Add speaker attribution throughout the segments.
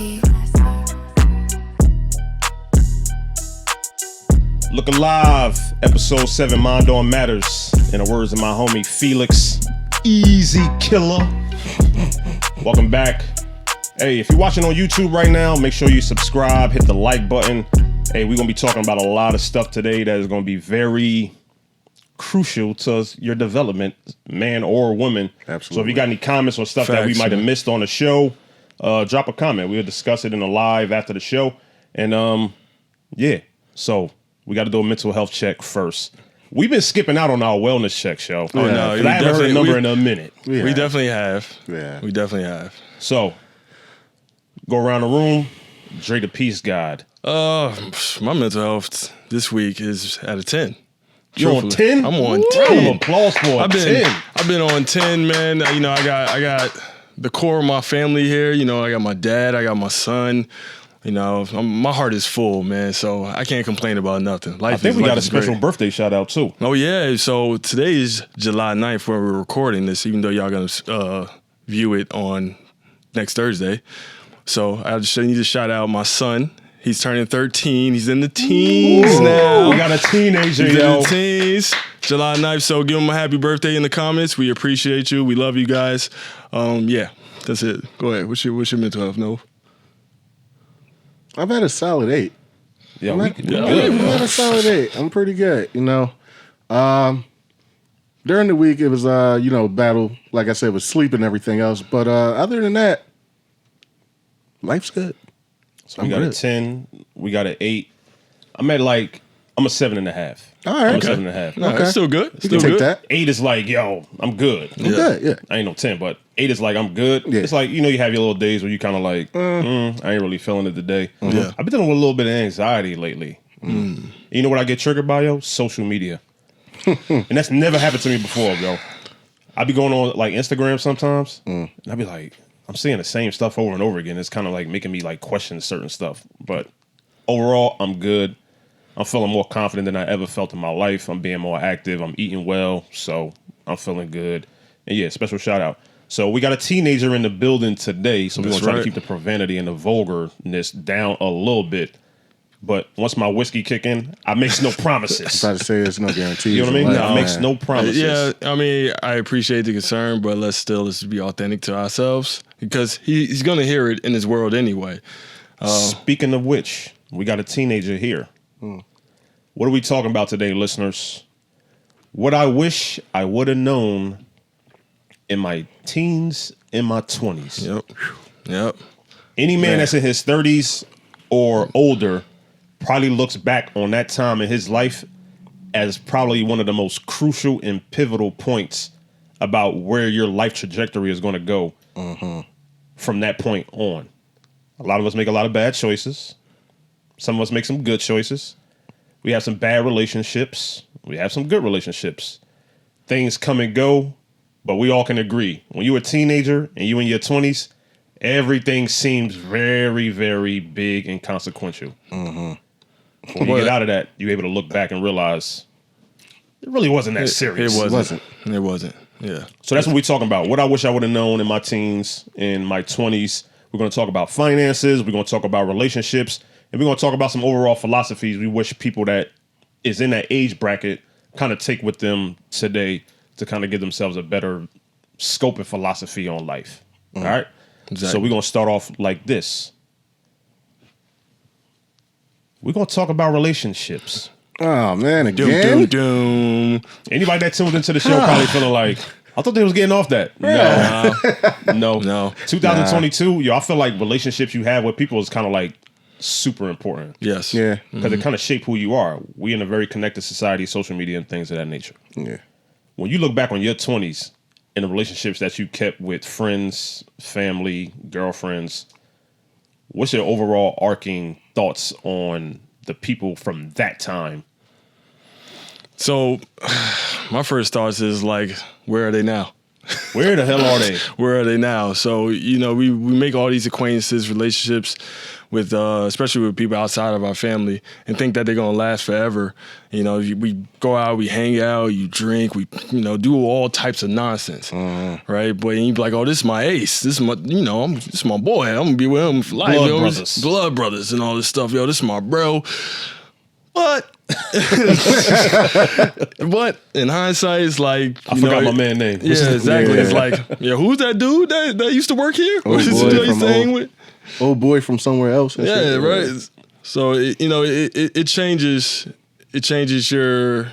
Speaker 1: classy.
Speaker 2: Looking live, episode 7, Mind on Matters. In the words of my homie Felix, Easy Killer. Welcome back. Hey, if you're watching on YouTube right now, make sure you subscribe, hit the like button. Hey, we're going to be talking about a lot of stuff today that is going to be very crucial to your development, man or woman.
Speaker 3: Absolutely.
Speaker 2: So if you got any comments or stuff that we might have missed on the show, drop a comment. We'll discuss it in a live after the show. And yeah, so we got to do a mental health check first. We've been skipping out on our wellness check show.
Speaker 4: Oh, no.
Speaker 2: I haven't heard a number in a minute.
Speaker 4: We definitely have.
Speaker 3: Yeah.
Speaker 4: We definitely have.
Speaker 2: So, go around the room. Dre the Peace God.
Speaker 4: My mental health this week is at a 10.
Speaker 2: You on 10?
Speaker 4: I'm on 10.
Speaker 2: Round of applause for a 10.
Speaker 4: I've been on 10, man. You know, I got the core of my family here. You know, I got my dad, I got my son. You know, my heart is full, man, so I can't complain about nothing.
Speaker 2: I think we got a special birthday shout out, too.
Speaker 4: Oh, yeah. So today is July 9th when we're recording this, even though y'all going to view it on next Thursday. So I just need to shout out my son. He's turning 13. He's in the teens now.
Speaker 2: We got a teenager,
Speaker 4: He's
Speaker 2: yo.
Speaker 4: in the teens. July 9th, so give him a happy birthday in the comments. We appreciate you. We love you guys. Yeah, that's it. Go ahead. What's your mental health, Nove?
Speaker 3: I've had a solid 8.
Speaker 2: Yeah,
Speaker 3: I've
Speaker 2: we good.
Speaker 3: had a solid 8. I'm pretty good, you know. During the week, it was, battle, like I said, with sleep and everything else. But other than that, life's good.
Speaker 2: So we got a 10. We got an 8. I'm a 7.5.
Speaker 3: All right.
Speaker 2: I'm
Speaker 3: Okay.
Speaker 2: a 7.5.
Speaker 4: No,
Speaker 3: Okay.
Speaker 4: it's still good.
Speaker 3: You
Speaker 4: Still
Speaker 3: can take
Speaker 4: good.
Speaker 3: that.
Speaker 2: 8 is like, yo, I'm good.
Speaker 3: I'm good, yeah.
Speaker 2: I ain't no 10, but 8 is like, I'm good.
Speaker 3: Yeah.
Speaker 2: It's like, you know, you have your little days where you kind of like, I ain't really feeling it today.
Speaker 4: Yeah.
Speaker 2: I've been dealing with a little bit of anxiety lately. You know what I get triggered by, yo? Social media. And that's never happened to me before, yo. I be going on like Instagram sometimes, and I be like, I'm seeing the same stuff over and over again. It's kind of like making me like question certain stuff. But overall, I'm good. I'm feeling more confident than I ever felt in my life. I'm being more active. I'm eating well. So I'm feeling good. And yeah, special shout out. So we got a teenager in the building today. So we're going to try to keep the profanity and the vulgarness down a little bit. But once my whiskey kick in, I makes no promises.
Speaker 3: I was about to say there's no guarantee.
Speaker 2: You know what I mean?
Speaker 3: No,
Speaker 2: I makes no promises.
Speaker 4: Yeah, I mean, I appreciate the concern, but let's be authentic to ourselves because he's going to hear it in his world anyway.
Speaker 2: Speaking of which, we got a teenager here. What are we talking about today, listeners? What I wish I would have known in my teens, in my 20s.
Speaker 4: Yep.
Speaker 2: Any man that's in his 30s or older probably looks back on that time in his life as probably one of the most crucial and pivotal points about where your life trajectory is going to go from that point on. A lot of us make a lot of bad choices. Some of us make some good choices. We have some bad relationships. We have some good relationships. Things come and go, but we all can agree. When you're a teenager and you in your 20s, everything seems very, very big and consequential. When you get out of that, you're able to look back and realize it really wasn't that serious.
Speaker 4: It wasn't. Yeah.
Speaker 2: So that's what we're talking about. What I wish I would have known in my teens, in my 20s. We're going to talk about finances. We're going to talk about relationships. And we're going to talk about some overall philosophies we wish people that is in that age bracket kind of take with them today to kind of give themselves a better scope and philosophy on life. All right?
Speaker 4: Exactly.
Speaker 2: So we're going to start off like this. We're going to talk about relationships.
Speaker 3: Oh, man, again?
Speaker 4: Doom.
Speaker 2: Anybody that tuned into the show probably feeling like, I thought they was getting off that. No. 2022, yo, I feel like relationships you have with people is kind of like super important.
Speaker 4: Yes.
Speaker 3: Yeah.
Speaker 2: Because it kind of shape who you are. We in a very connected society, social media and things of that nature.
Speaker 3: Yeah.
Speaker 2: When you look back on your 20s and the relationships that you kept with friends, family, girlfriends, what's your overall arcing thoughts on the people from that time?
Speaker 4: So my first thoughts is like, where are they now?
Speaker 2: Where the hell are they?
Speaker 4: Where are they now? So, we make all these acquaintances, relationships with, especially with people outside of our family, and think that they're going to last forever. We go out, we hang out, you drink, we, do all types of nonsense, right? But you be like, oh, this is my ace. This is my, this is my boy. I'm going to be with him for life. Blood brothers and all this stuff. Yo, this is my bro. But in hindsight, it's like
Speaker 2: I forgot my man's name.
Speaker 4: Yeah, exactly. Yeah. It's like, who's that dude that used to work here?
Speaker 3: Old boy from somewhere else.
Speaker 4: Yeah, right. So it changes. It changes your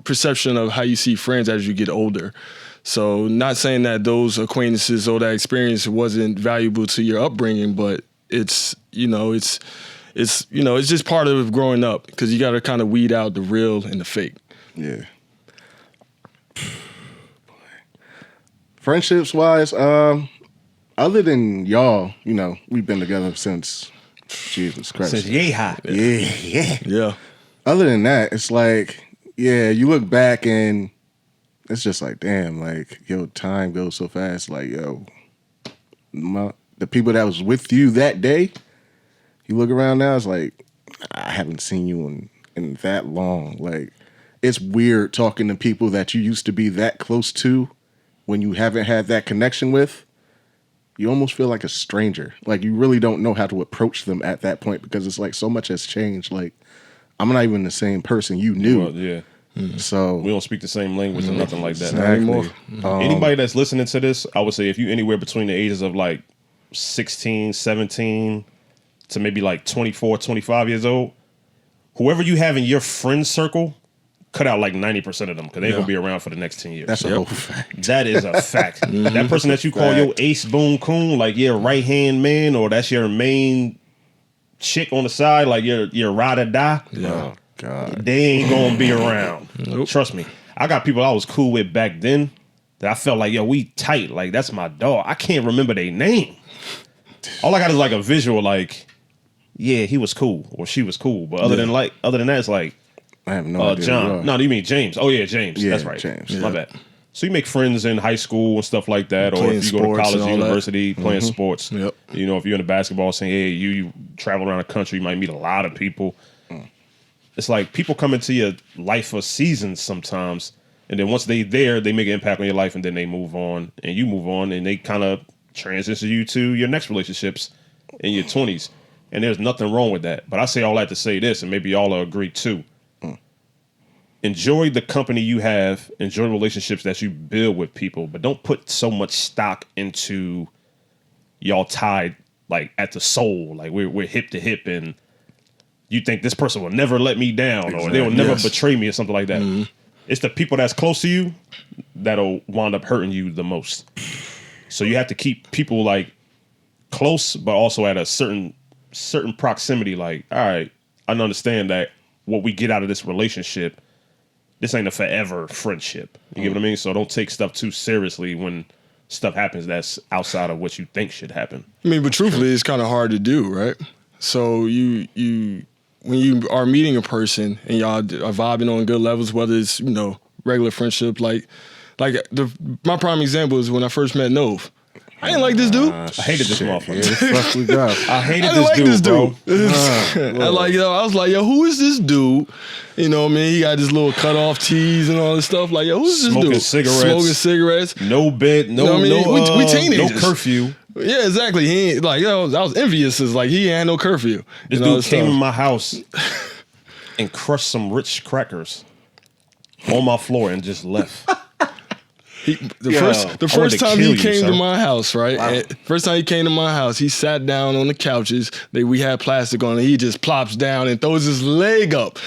Speaker 4: perception of how you see friends as you get older. So not saying that those acquaintances or that experience wasn't valuable to your upbringing, but it's just part of growing up because you got to kind of weed out the real and the fake.
Speaker 3: Yeah. Friendships wise, other than y'all, we've been together since Jesus Christ.
Speaker 2: Since
Speaker 3: Yeah. Other than that, it's like, you look back and it's just like, damn, like, time goes so fast. Like, the people that was with you that day, you look around now, it's like, I haven't seen you in that long. Like, it's weird talking to people that you used to be that close to when you haven't had that connection with. You almost feel like a stranger. Like, you really don't know how to approach them at that point because it's like so much has changed. Like, I'm not even the same person you knew.
Speaker 2: Well, yeah.
Speaker 3: So
Speaker 2: we don't speak the same language or nothing like that
Speaker 3: anymore.
Speaker 2: Anybody that's listening to this, I would say if you anywhere between the ages of like 16, 17 to maybe like 24, 25 years old, whoever you have in your friend circle, cut out like 90% of them because they're going to be around for the next 10 years.
Speaker 3: That's a whole fact.
Speaker 2: That is a fact. That person that you call your ace boon coon, like your right-hand man, or that's your main chick on the side, like your ride or die.
Speaker 4: Yeah.
Speaker 3: Oh, God.
Speaker 2: They ain't going to be around.
Speaker 4: Nope.
Speaker 2: Trust me. I got people I was cool with back then that I felt like, we tight. Like, that's my dog. I can't remember their name. All I got is like a visual, like, yeah, he was cool or she was cool. But other than that, it's like,
Speaker 3: I have no idea.
Speaker 2: John. No, you mean James? Oh yeah, James.
Speaker 3: Yeah,
Speaker 2: that's right.
Speaker 3: James.
Speaker 2: My bad. So you make friends in high school and stuff like that, or if you go to college, university, playing sports.
Speaker 4: Yep.
Speaker 2: If you're in the basketball scene, hey, you travel around the country, you might meet a lot of people. It's like people come into your life for seasons sometimes, and then once they're there, they make an impact on your life, and then they move on, and you move on, and they kind of transition you to your next relationships in your 20s. And there's nothing wrong with that. But I say all that to say this, and maybe y'all will agree too. Enjoy the company you have, enjoy relationships that you build with people, but don't put so much stock into y'all tied like at the soul, like we're hip to hip, and you think this person will never let me down or they will never betray me or something like that. It's the people that's close to you that'll wind up hurting you the most. So you have to keep people like close, but also at a certain proximity. Like, all right, I understand that what we get out of this relationship, this ain't a forever friendship. You get what I mean? So don't take stuff too seriously when stuff happens that's outside of what you think should happen.
Speaker 4: I mean, but truthfully, it's kind of hard to do, right? So you when you are meeting a person and y'all are vibing on good levels, whether it's regular friendship, like my prime example is when I first met Nove. I didn't like this dude.
Speaker 2: I hated this motherfucker.
Speaker 3: I
Speaker 2: hated this dude, bro.
Speaker 4: I was like, who is this dude? You know what I mean? He got this little cut off tees and all this stuff. Like, who's this dude? Smoking cigarettes.
Speaker 2: No bed. No,
Speaker 4: we teenagers.
Speaker 2: No curfew.
Speaker 4: Yeah, exactly. He ain't like, I was envious. It's like he had no curfew.
Speaker 2: This dude came in my house and crushed some Ritz crackers on my floor and just left.
Speaker 4: The first time he came to my house, right? Wow. First time he came to my house, he sat down on the couches. We had plastic on it. He just plops down and throws his leg up.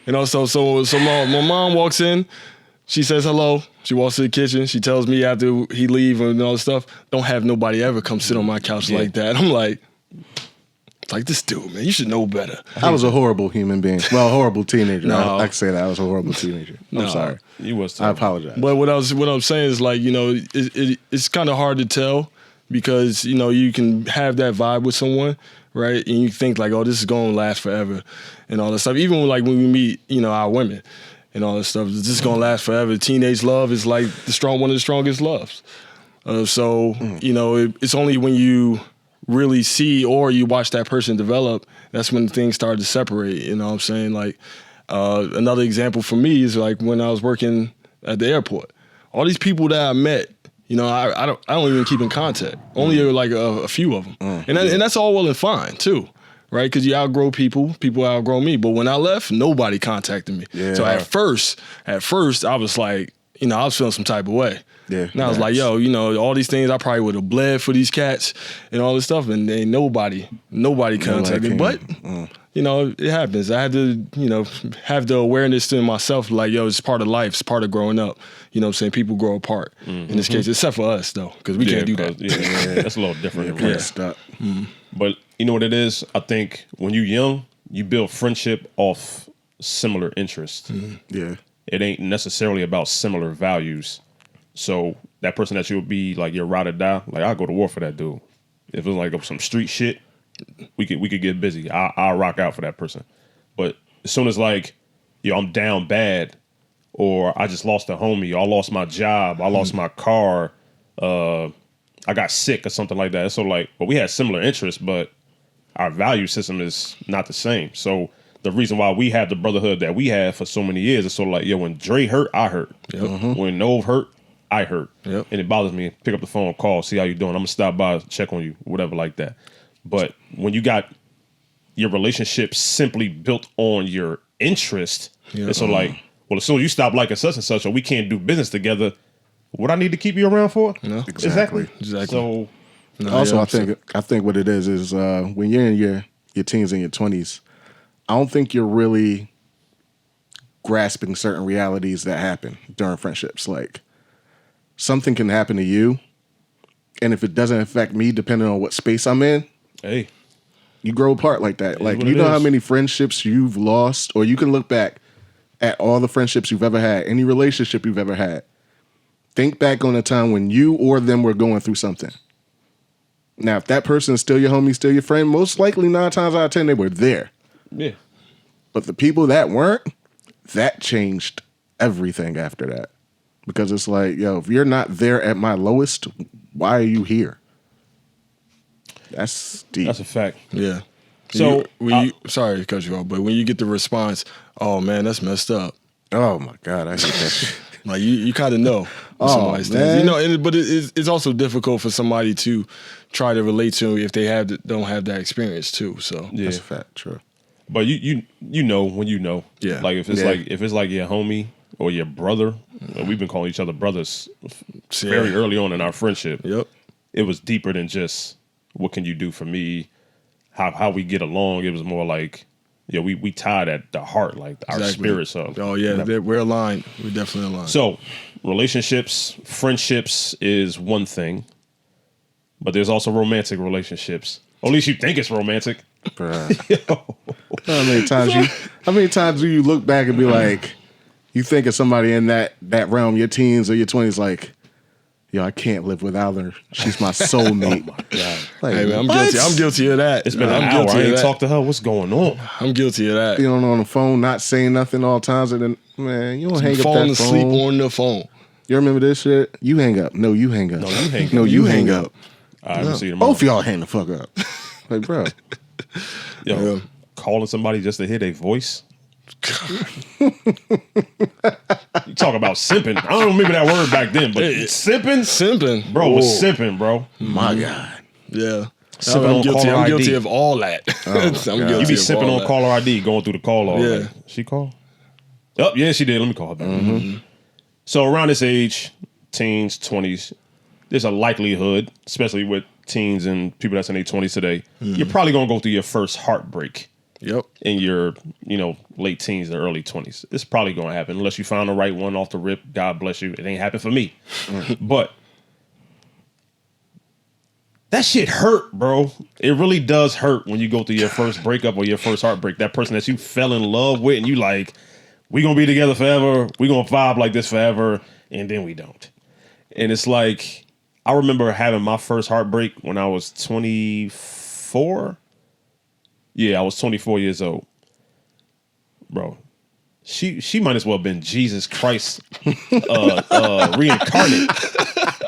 Speaker 4: So my mom walks in. She says hello. She walks to the kitchen. She tells me after he leave and all this stuff, don't have nobody ever come sit on my couch like that. I'm like this dude, man, you should know better.
Speaker 3: I was a horrible human being. Well, a horrible teenager. No. I can say that I was a horrible teenager. I'm sorry.
Speaker 2: You was.
Speaker 3: I apologize.
Speaker 4: But what I'm saying is like, it's kind of hard to tell because, you can have that vibe with someone, right? And you think like, oh, this is going to last forever and all that stuff. Even like when we meet, our women. and all this stuff. It's just gonna last forever. Teenage love is like one of the strongest loves. It's only when you really see or you watch that person develop, that's when things start to separate. You know what I'm saying? Like another example for me is like when I was working at the airport. All these people that I met, I don't even keep in contact. Only like a few of them, and that's all well and fine too, right? Because you outgrow people outgrow me. But when I left, nobody contacted me. Yeah. So at first, I was like, I was feeling some type of way. Yeah. And I was like, yo, all these things I probably would have bled for these cats and all this stuff, and ain't nobody contacted me. But it happens. I had to, have the awareness in myself, like, yo, it's part of life, it's part of growing up. You know what I'm saying? People grow apart in this case, except for us though, because we can't do that.
Speaker 2: Yeah, that's a little different.
Speaker 3: Yeah.
Speaker 2: But you know what it is? I think when you're young, you build friendship off similar interests.
Speaker 3: Yeah.
Speaker 2: It ain't necessarily about similar values. So that person that you'll be like your ride or die, like I'll go to war for that dude. If it's like some street shit, we could get busy. I'll rock out for that person. But as soon as like, I'm down bad, or I just lost a homie, or I lost my job, I lost my car, I got sick or something like that. So like, well, we had similar interests, but our value system is not the same. So the reason why we have the brotherhood that we have for so many years is sort of like, when Dre hurt, I hurt. Yep. When Nove hurt, I hurt. Yep. And it bothers me. Pick up the phone, call, see how you doing. I'm going to stop by, check on you, whatever like that. But when you got your relationship simply built on your interest, it's sort of like, well, as soon as you stop liking such and such, or we can't do business together, what I need to keep you around for? No. Exactly. So,
Speaker 3: also, I think what it is when you're in your teens and your 20s, I don't think you're really grasping certain realities that happen during friendships. Like, something can happen to you, and if it doesn't affect me, depending on what space I'm in,
Speaker 2: hey,
Speaker 3: you grow apart like that. Like, you know how many friendships you've lost, or you can look back at all the friendships you've ever had, any relationship you've ever had. Think back on a time when you or them were going through something. Now, if that person is still your homie, still your friend, most likely 9 times out of 10, they were there.
Speaker 2: Yeah.
Speaker 3: But the people that weren't, that changed everything after that. Because it's like, if you're not there at my lowest, why are you here? That's deep.
Speaker 2: That's a fact.
Speaker 4: Yeah.
Speaker 2: So,
Speaker 4: sorry to cut you off, but when you get the response, oh man, that's messed up.
Speaker 3: Oh my God, I hate that shit.
Speaker 4: Like you kind of know somebody stands. But it's also difficult for somebody to try to relate to if they don't have that experience too. So
Speaker 3: that's a fact, true.
Speaker 2: But you know when you know.
Speaker 4: Yeah.
Speaker 2: Like if it's like your homie or your brother, we've been calling each other brothers very early on in our friendship.
Speaker 4: Yep.
Speaker 2: It was deeper than just what can you do for me, how we get along. It was more like, we tied at the heart, like our spirits up.
Speaker 4: Oh yeah, we're aligned. We're definitely aligned.
Speaker 2: So relationships, friendships is one thing, but there's also romantic relationships. Or at least you think it's romantic.
Speaker 3: How many times do you look back and be like, you think of somebody in that realm, your teens or your 20s, like, I can't live without her. She's my soulmate. Oh my God.
Speaker 4: Like, hey man, I'm guilty of that.
Speaker 2: It's been an hour. I ain't talked to her. What's going on?
Speaker 4: I'm guilty of that.
Speaker 3: You know, on the phone, not saying nothing all times, and then, man, you don't hang up that phone.
Speaker 4: Falling asleep on the phone.
Speaker 3: You remember this shit? You hang up. No, you hang up.
Speaker 2: No, you hang up.
Speaker 3: No, you hang up.
Speaker 2: All right, we'll see you tomorrow.
Speaker 3: Both y'all hang the fuck up. Like, bro.
Speaker 2: Calling somebody just to hear their voice. You talk about simping. I don't remember that word back then, but simping, bro, was simping, bro.
Speaker 3: My God.
Speaker 4: Yeah. I'm guilty of all that.
Speaker 2: You be sipping on caller ID, going through the call all day. She called? Oh, yeah, she did. Let me call her back. Mm-hmm. So around this age, teens, 20s, there's a likelihood, especially with teens and people that's in their 20s today, you're probably going to go through your first heartbreak.
Speaker 4: Yep.
Speaker 2: In your, late teens or early 20s. It's probably going to happen unless you found the right one off the rip. God bless you. It ain't happened for me. But that shit hurt, bro. It really does hurt when you go through your first breakup or your first heartbreak. That person that you fell in love with and you like, we going to be together forever. We going to vibe like this forever. And then we don't. And it's like, I remember having my first heartbreak when I was 24. Yeah, I was 24 years old. Bro, she might as well have been Jesus Christ reincarnate.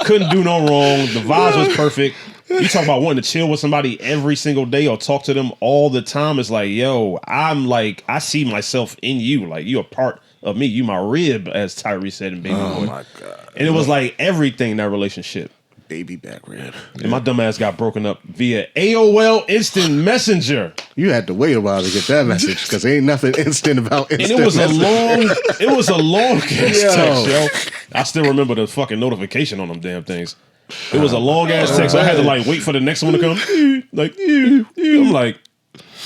Speaker 2: Couldn't do no wrong. The vibes was perfect. You talk about wanting to chill with somebody every single day or talk to them all the time. It's like, yo, I see myself in you. Like, you a part of me. You my rib, as Tyree said in Baby Boy.
Speaker 3: Oh my God.
Speaker 2: And it was like everything in that relationship.
Speaker 3: Baby back rib.
Speaker 2: And my dumb ass got broken up via AOL Instant Messenger.
Speaker 3: You had to wait a while to get that message because ain't nothing instant about instant.
Speaker 2: And it was
Speaker 3: message.
Speaker 2: a long ass text, yo. I still remember the fucking notification on them damn things. It was a long ass text. So I had to like wait for the next one to come. Like, I'm like,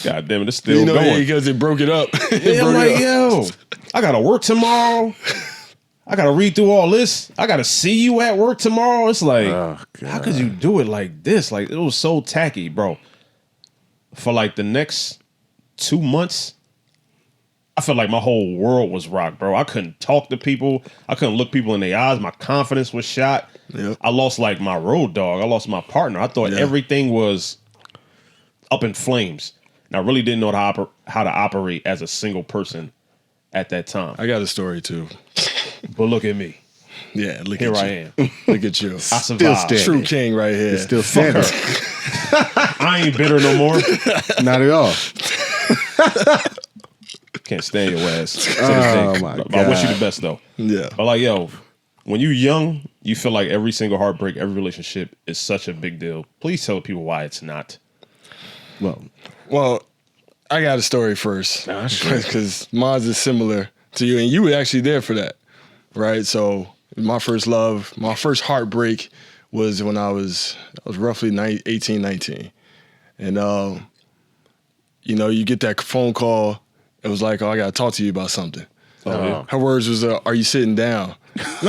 Speaker 2: God damn it, it's still going.
Speaker 4: Because it broke it up.
Speaker 2: Yeah, I'm like, yo, I gotta work tomorrow. I gotta read through all this. I gotta see you at work tomorrow. It's like, how could you do it like this? Like, it was so tacky, bro. For like the next 2 months, I felt like my whole world was rocked, bro. I couldn't talk to people. I couldn't look people in their eyes. My confidence was shot.
Speaker 4: Yep.
Speaker 2: I lost like my road dog. I lost my partner. I thought everything was up in flames. And I really didn't know how to operate as a single person at that time.
Speaker 4: I got a story too.
Speaker 2: But look at me.
Speaker 4: Yeah, look
Speaker 2: Here
Speaker 4: at
Speaker 2: I
Speaker 4: you.
Speaker 2: am.
Speaker 4: Look at you.
Speaker 2: I survived.
Speaker 4: True king right here.
Speaker 3: Still standing.
Speaker 2: I ain't bitter no more.
Speaker 3: Not at all.
Speaker 2: Can't stand your ass.
Speaker 3: Oh my God.
Speaker 2: I wish you the best though.
Speaker 4: Yeah.
Speaker 2: But like, yo, when you young, you feel like every single heartbreak, every relationship is such a big deal. Please tell people why it's not.
Speaker 4: Well, I got a story first because mine is similar to you, and you were actually there for that, right? So my first love, my first heartbreak was when I was roughly 18, 19. And, you get that phone call. It was like, oh, I got to talk to you about something. Her words was, are you sitting down? And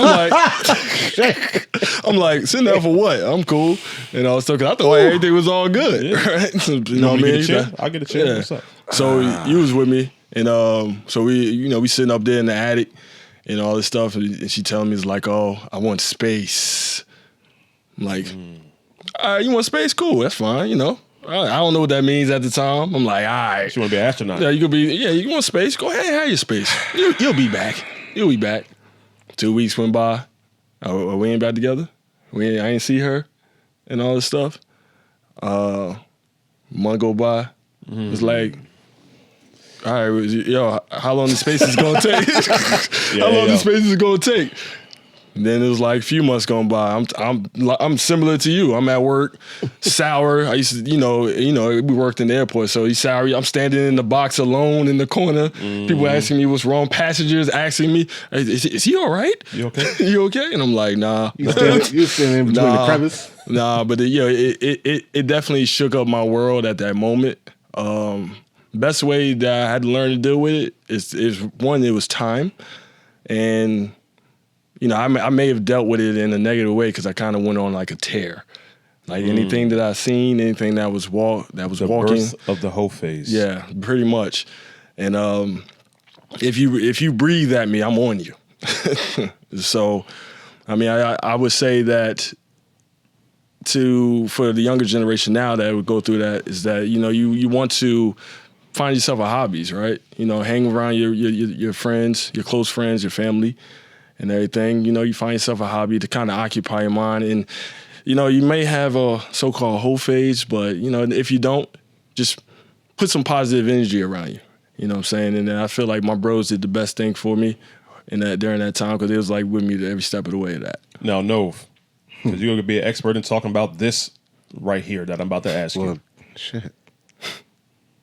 Speaker 4: I'm like, sitting down for what? I'm cool. And I was talking, I thought everything was all good. Right? So, you know what I mean?
Speaker 2: I'll get a chair.
Speaker 4: Yeah.
Speaker 2: What's up?
Speaker 4: So you was with me. And so we sitting up there in the attic and all this stuff. And she telling me, it's like, oh, I want space. I'm like, all right, you want space? Cool, that's fine, I don't know what that means at the time. I'm like, all right.
Speaker 2: You want to be an astronaut?
Speaker 4: Yeah, you want space? Go ahead, have your space. You'll be back. You'll be back. 2 weeks went by. We ain't back together. I ain't see her and all this stuff. Month go by. It's like, all right, yo, how long the space is gonna take? The space is gonna take? And then it was like a few months going by. I'm similar to you. I'm at work, sour. I used to, we worked in the airport, so he's sour. I'm standing in the box alone in the corner. People asking me what's wrong. Passengers asking me, is he all right?
Speaker 2: You okay?
Speaker 4: You okay? And I'm like, nah.
Speaker 3: You standing in between the crevice?
Speaker 4: Nah, but it definitely shook up my world at that moment. Best way that I had to learn to deal with it is one, it was time. And I may have dealt with it in a negative way because I kind of went on like a tear. Like anything that I seen, anything that was walking.
Speaker 2: Birth of the whole phase.
Speaker 4: Yeah, pretty much. And if you breathe at me, I'm on you. So, I would say that for the younger generation now that would go through that is that you want to find yourself a hobbies, right? Hang around your friends, your close friends, your family. And everything, you find yourself a hobby to kind of occupy your mind. And, you may have a so-called whole phase, but, if you don't, just put some positive energy around you. You know what I'm saying? And then I feel like my bros did the best thing for me during that time because it was like with me every step of the way of that.
Speaker 2: No, because you're going to be an expert in talking about this right here that I'm about to ask you.
Speaker 3: Shit.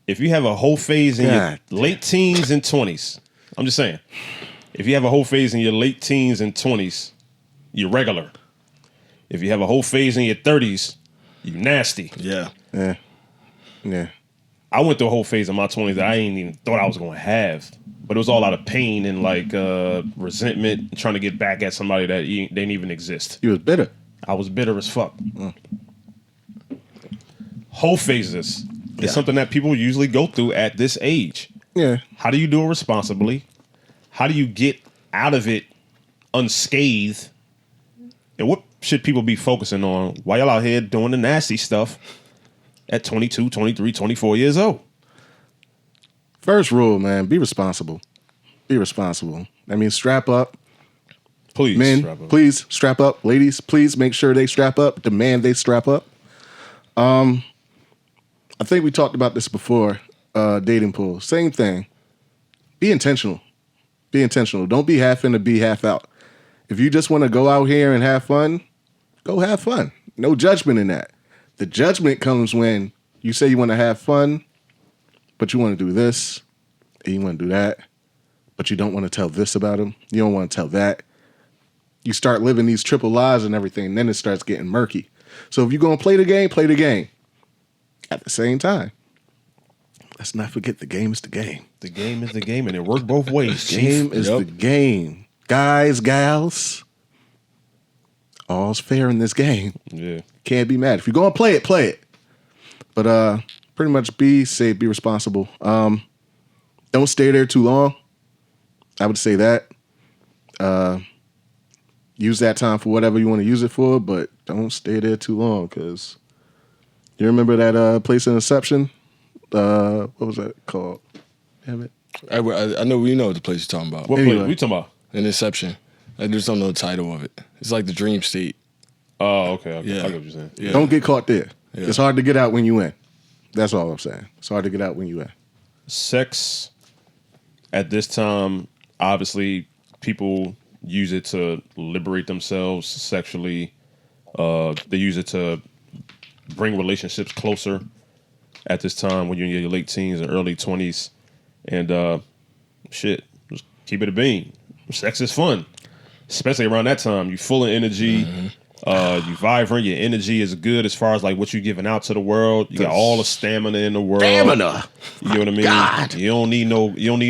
Speaker 2: If you have a whole phase in your late teens and 20s, I'm just saying. If you have a whole phase in your late teens and 20s, you're regular. If you have a whole phase in your 30s, you're nasty.
Speaker 4: Yeah.
Speaker 3: Yeah.
Speaker 2: I went through a whole phase in my 20s that I ain't even thought I was going to have. But it was all out of pain and like resentment, trying to get back at somebody that didn't even exist.
Speaker 3: You was bitter.
Speaker 2: I was bitter as fuck. Whole phases is something that people usually go through at this age.
Speaker 3: Yeah.
Speaker 2: How do you do it responsibly? How do you get out of it unscathed? And what should people be focusing on while y'all out here doing the nasty stuff at 22, 23, 24 years old?
Speaker 3: First rule, man, be responsible. Be responsible. I mean, strap up.
Speaker 2: Please,
Speaker 3: Men,
Speaker 2: strap up.
Speaker 3: please strap up. Ladies, please make sure they strap up. Demand they strap up. I think we talked about this before. Dating pool. Same thing. Be intentional. Be intentional. Don't be half in to be half out. If you just want to go out here and have fun, go have fun. No judgment in that. The judgment comes when you say you want to have fun, but you want to do this and you want to do that, but you don't want to tell this about him. You don't want to tell that. You start living these triple lives and everything, and then it starts getting murky. So if you're going to play the game, play the game. At the same time, let's not forget the game is the game.
Speaker 2: The game is the game, and it worked both ways.
Speaker 3: Game is the game. Guys, gals, all's fair in this game.
Speaker 2: Yeah.
Speaker 3: Can't be mad. If you're going to play it, play it. But pretty much be safe, be responsible. Don't stay there too long. I would say that. Use that time for whatever you want to use it for, but don't stay there too long, because you remember that place in Inception? What was that called? Damn it.
Speaker 4: I know we know what the place you're talking about.
Speaker 2: What
Speaker 3: Anyway.
Speaker 2: play? We talking about?
Speaker 4: In Inception. I just don't know the title of it. It's like the dream state.
Speaker 2: Oh, okay.
Speaker 4: Yeah.
Speaker 2: I get what you're saying.
Speaker 4: Yeah.
Speaker 3: Don't get caught there.
Speaker 4: Yeah.
Speaker 3: It's hard to get out when you in. That's all I'm saying. It's hard to get out when you in.
Speaker 2: Sex at this time, obviously, people use it to liberate themselves sexually. They use it to bring relationships closer at this time when you're in your late teens and early 20s. And shit, just keep it a bean. Sex is fun, especially around that time. You're full of energy. You vibrant. Your energy is good as far as like what you're giving out to the world. You got all the stamina in the world.
Speaker 3: Stamina.
Speaker 2: You know what I mean?
Speaker 3: God.
Speaker 2: You don't need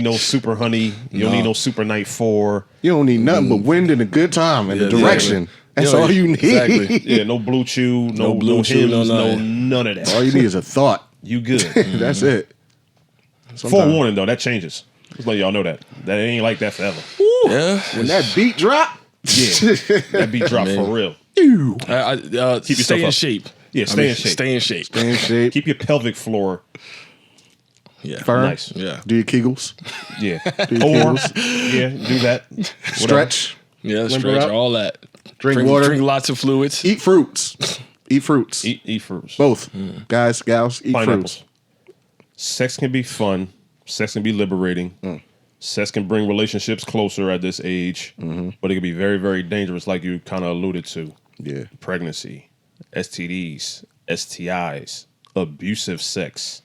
Speaker 2: no super honey. You don't need no super night 4.
Speaker 3: You don't need nothing but wind and a good time and a direction. That's all you need.
Speaker 4: Exactly.
Speaker 2: Yeah, no blue chew, no
Speaker 4: Blue Chew, no
Speaker 2: hymns, no
Speaker 4: nothing.
Speaker 2: none of that.
Speaker 3: All you need is a thought.
Speaker 2: You good.
Speaker 3: That's it.
Speaker 2: Forewarning though, that changes. Just let y'all know that ain't like that forever.
Speaker 4: Yeah.
Speaker 3: When that beat drop,
Speaker 2: Yeah, that beat drop for real.
Speaker 4: Keep
Speaker 2: yourself
Speaker 4: stay in
Speaker 2: up.
Speaker 4: shape.
Speaker 2: Yeah, stay in shape.
Speaker 4: Stay in shape.
Speaker 3: stay in shape,
Speaker 2: Keep your pelvic floor
Speaker 4: Yeah.
Speaker 3: firm.
Speaker 2: nice.
Speaker 4: Yeah.
Speaker 3: Do your Kegels,
Speaker 2: Yeah,
Speaker 3: do your
Speaker 2: or
Speaker 3: Kegels,
Speaker 2: yeah, do that.
Speaker 3: stretch,
Speaker 4: Yeah.
Speaker 3: Limber
Speaker 4: Stretch,
Speaker 3: up.
Speaker 4: all that.
Speaker 3: drink water,
Speaker 4: Drink lots of fluids.
Speaker 3: eat fruits. Eat fruits.
Speaker 2: Eat fruits.
Speaker 3: Both. Guys, gals, eat
Speaker 2: Pineapples.
Speaker 3: fruits.
Speaker 2: Sex can be fun. Sex can be liberating. Sex can bring relationships closer at this age, but it can be very, very dangerous, like you kind of alluded to.
Speaker 3: Yeah.
Speaker 2: Pregnancy, STDs, STIs, abusive sex.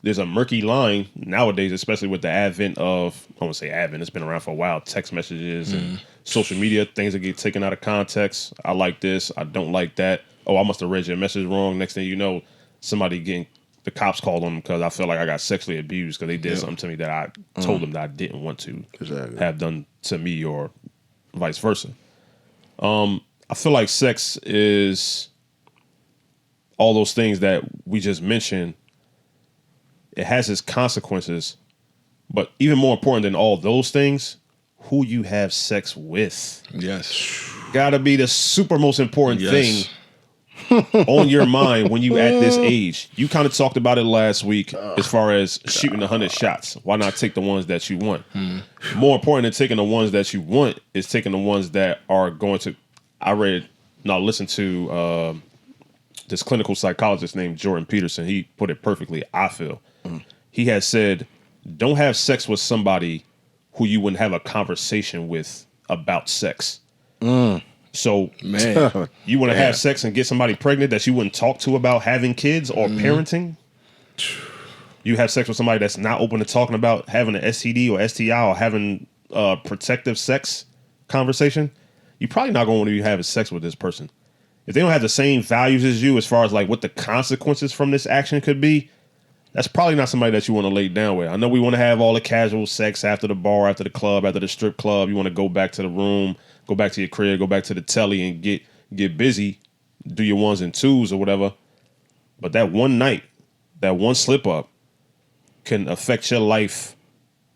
Speaker 2: There's a murky line nowadays, especially with the advent of, I won't say advent, it's been around for a while, text messages and social media, things that get taken out of context. I like this, I don't like that. Oh, I must have read your message wrong. Next thing you know, somebody getting the cops called on them because I feel like I got sexually abused because they did something to me that I told them that I didn't want to have done to me, or vice versa. I feel like sex is all those things that we just mentioned. It has its consequences, but even more important than all those things, who you have sex with.
Speaker 4: Yes.
Speaker 2: Gotta be the super most important
Speaker 4: Yes.
Speaker 2: thing on your mind when you at this age. You kind of talked about it last week as far as shooting 100 shots. Why not take the ones that you want? More important than taking the ones that you want is taking the ones that are going to. Listen to this clinical psychologist named Jordan Peterson. He put it perfectly, I feel. He has said, don't have sex with somebody who you wouldn't have a conversation with about sex. So,
Speaker 4: Man.
Speaker 2: you want to have sex and get somebody pregnant that you wouldn't talk to about having kids or parenting? You have sex with somebody that's not open to talking about having an STD or STI or having protective sex conversation? You're probably not going to want to be having sex with this person. If they don't have the same values as you as far as like what the consequences from this action could be, that's probably not somebody that you want to lay down with. I know we want to have all the casual sex after the bar, after the club, after the strip club. You want to go back to the room, go back to your crib, go back to the telly and get busy, do your ones and twos or whatever. But that one night, that one slip up can affect your life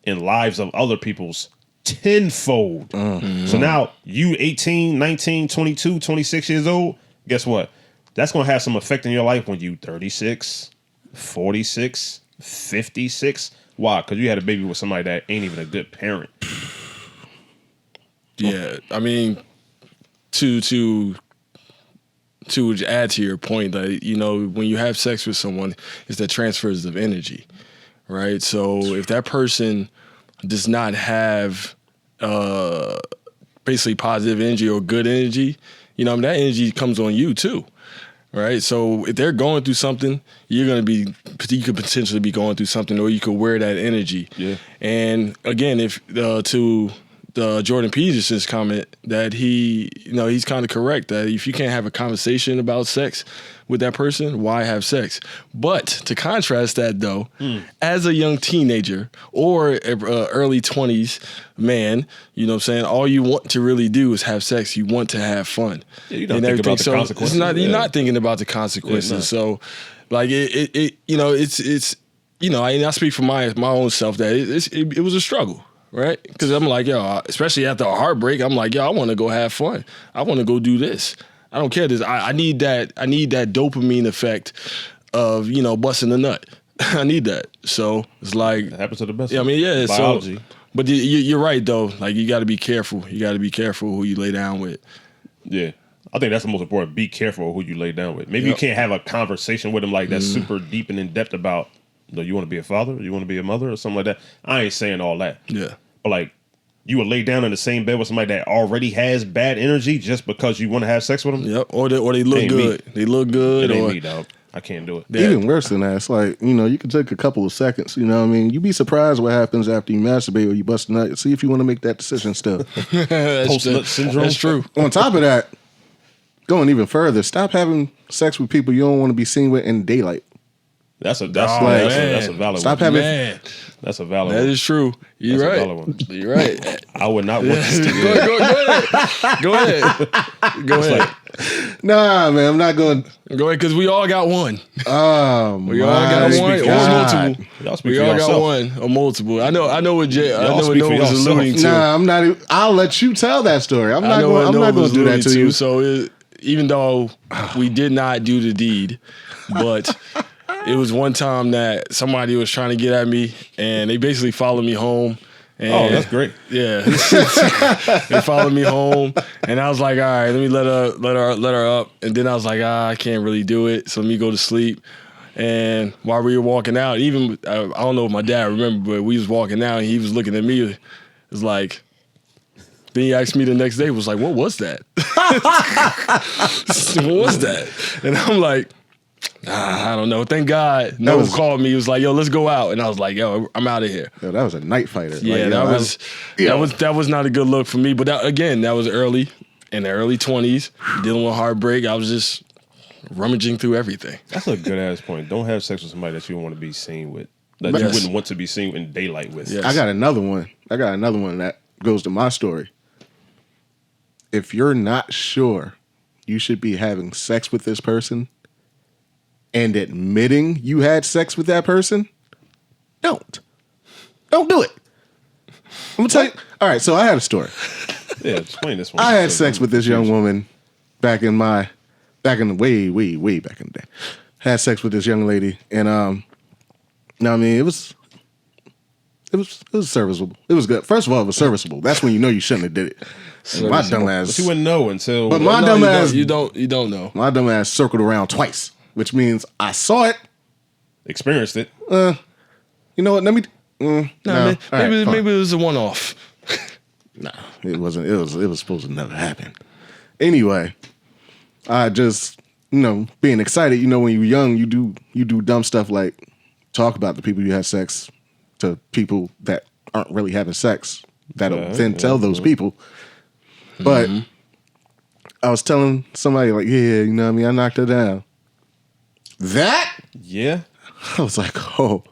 Speaker 2: and lives of other people's tenfold. So now you 18, 19, 22, 26 years old, guess what? That's going to have some effect in your life when you 36, 46, 56, Why? Because you had a baby with somebody that ain't even a good parent.
Speaker 4: Yeah, I mean, to add to your point, that when you have sex with someone, it's that transfers of energy, right? So if that person does not have basically positive energy or good energy, that energy comes on you too, right? So if they're going through something, you could potentially be going through something, or you could wear that energy.
Speaker 2: Yeah.
Speaker 4: And again, if to the Jordan Peterson's comment, that he's kind of correct, that if you can't have a conversation about sex with that person, why have sex? But to contrast that, though, as a young teenager or early 20s man, you know what I'm saying, all you want to really do is have sex. You want to have fun.
Speaker 2: Yeah, you don't think about the consequences.
Speaker 4: You're not thinking about the consequences.
Speaker 2: Yeah,
Speaker 4: so, like, it's I speak for my own self that it was a struggle. Right? Because I'm like, especially after a heartbreak, I'm like, I want to go have fun. I want to go do this. I don't care this. I need that dopamine effect of, busting a nut. I need that. So it's like,
Speaker 2: It happens to the best.
Speaker 4: Yeah, I mean, yeah.
Speaker 2: Biology.
Speaker 4: So, but you're right though. Like, you got to be careful. You got to be careful who you lay down with.
Speaker 2: Yeah. I think that's the most important. Be careful who you lay down with. Maybe you can't have a conversation with them like that's super deep and in depth about, you want to be a father? You want to be a mother or something like that? I ain't saying all that.
Speaker 4: Yeah.
Speaker 2: But like, you would lay down in the same bed with somebody that already has bad energy just because you want to have sex with them?
Speaker 4: Yep. Or they look good. They look good.
Speaker 2: It ain't me, dog. I can't do it.
Speaker 4: Yeah.
Speaker 3: Even worse than that, it's like, you can take a couple of seconds, you know what I mean? You'd be surprised what happens after you masturbate or you bust a nut. See if you want to make that decision still.
Speaker 2: Post-nut syndrome?
Speaker 4: That's true.
Speaker 3: On top of that, going even further, stop having sex with people you don't want to be seen with in daylight.
Speaker 2: That's a
Speaker 3: man.
Speaker 2: valid
Speaker 3: Stop
Speaker 2: one.
Speaker 3: having
Speaker 4: Man,
Speaker 2: That's a valid
Speaker 4: that
Speaker 2: one.
Speaker 4: is true. You're
Speaker 2: That's a
Speaker 4: right.
Speaker 2: valid one.
Speaker 4: You're right.
Speaker 2: I would not want this to
Speaker 4: Go ahead. Go ahead.
Speaker 3: Nah, man, I'm not going.
Speaker 4: Go ahead, because we all got one.
Speaker 3: Oh,
Speaker 4: We all got
Speaker 3: my
Speaker 4: one or
Speaker 3: God.
Speaker 4: multiple.
Speaker 2: Y'all speak
Speaker 4: We
Speaker 2: for
Speaker 4: all got
Speaker 2: yourself.
Speaker 4: one or multiple. I know what Jay. I
Speaker 2: Y'all
Speaker 4: know what
Speaker 2: speak for
Speaker 4: Noah was
Speaker 2: yourself.
Speaker 4: alluding to.
Speaker 3: Nah, I'm not. I'll let you tell that story. I'm
Speaker 4: I
Speaker 3: not
Speaker 4: know
Speaker 3: going.
Speaker 4: what
Speaker 3: I'm
Speaker 4: Noah
Speaker 3: not going
Speaker 4: was
Speaker 3: to do that
Speaker 4: alluding
Speaker 3: to you.
Speaker 4: So even though we did not do the deed, but it was one time that somebody was trying to get at me, and they basically followed me home. And
Speaker 2: Oh, that's great.
Speaker 4: Yeah, they followed me home, and I was like, all right, let me let her up, and then I was like, I can't really do it, so let me go to sleep. And while we were walking out, even I don't know if my dad remembered, but we was walking out, and he was looking at me. It was like. Then he asked me the next day, was like, what was that? What was that? And I'm like, I don't know. Thank God Noah called me. He was like, yo, let's go out. And I was like, yo, I'm out of here.
Speaker 3: Yo, that was a night fighter.
Speaker 4: Yeah, that was not a good look for me. But that was early, in the early 20s, dealing with heartbreak. I was just rummaging through everything.
Speaker 2: That's a good ass point. Don't have sex with somebody that you don't want to be seen with. That you wouldn't want to be seen in daylight with.
Speaker 4: Yes.
Speaker 3: I got another one that goes to my story. If you're not sure you should be having sex with this person and admitting you had sex with that person, don't do it. I'm gonna tell you. All right, so I had a story.
Speaker 2: Yeah, explain this one.
Speaker 3: I had sex with this young woman back in the way back in the day. Had sex with this young lady, and I mean, it was serviceable. It was good. First of all, it was serviceable. That's when you know you shouldn't have did it. My dumb ass.
Speaker 2: But you wouldn't know until.
Speaker 3: But my dumb ass.
Speaker 4: You don't know.
Speaker 3: My dumb ass circled around twice, which means I saw it.
Speaker 2: Experienced it.
Speaker 3: You know what? Let me.
Speaker 4: Maybe it was a one-off.
Speaker 3: Nah, it wasn't. It was supposed to never happen. Anyway, I just being excited. When you're young, you do dumb stuff like talk about the people you had sex to people that aren't really having sex. That'll then tell those people. But I was telling somebody like, yeah, what I mean, I knocked her down. That?
Speaker 2: Yeah.
Speaker 3: I was like, oh,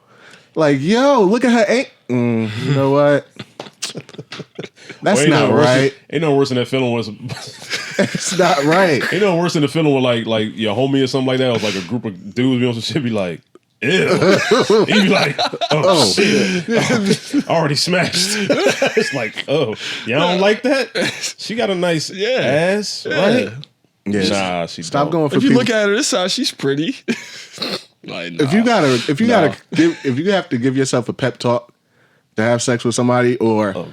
Speaker 3: like, yo, look at her. You know what? That's not right.
Speaker 2: Ain't no worse than that feeling was.
Speaker 3: It's not right.
Speaker 2: Ain't no worse than the feeling with like your homie or something like that. It was like a group of dudes be on some shit. Be like, ew. He'd be like, oh shit, already smashed. It's like, oh, y'all don't like that? She got a nice ass, right?
Speaker 3: Yeah.
Speaker 2: Nah, she
Speaker 3: Stop
Speaker 2: don't.
Speaker 3: going for
Speaker 4: If you
Speaker 3: people.
Speaker 4: look at her this side, she's pretty. Like,
Speaker 3: if you have to give yourself a pep talk to have sex with somebody, or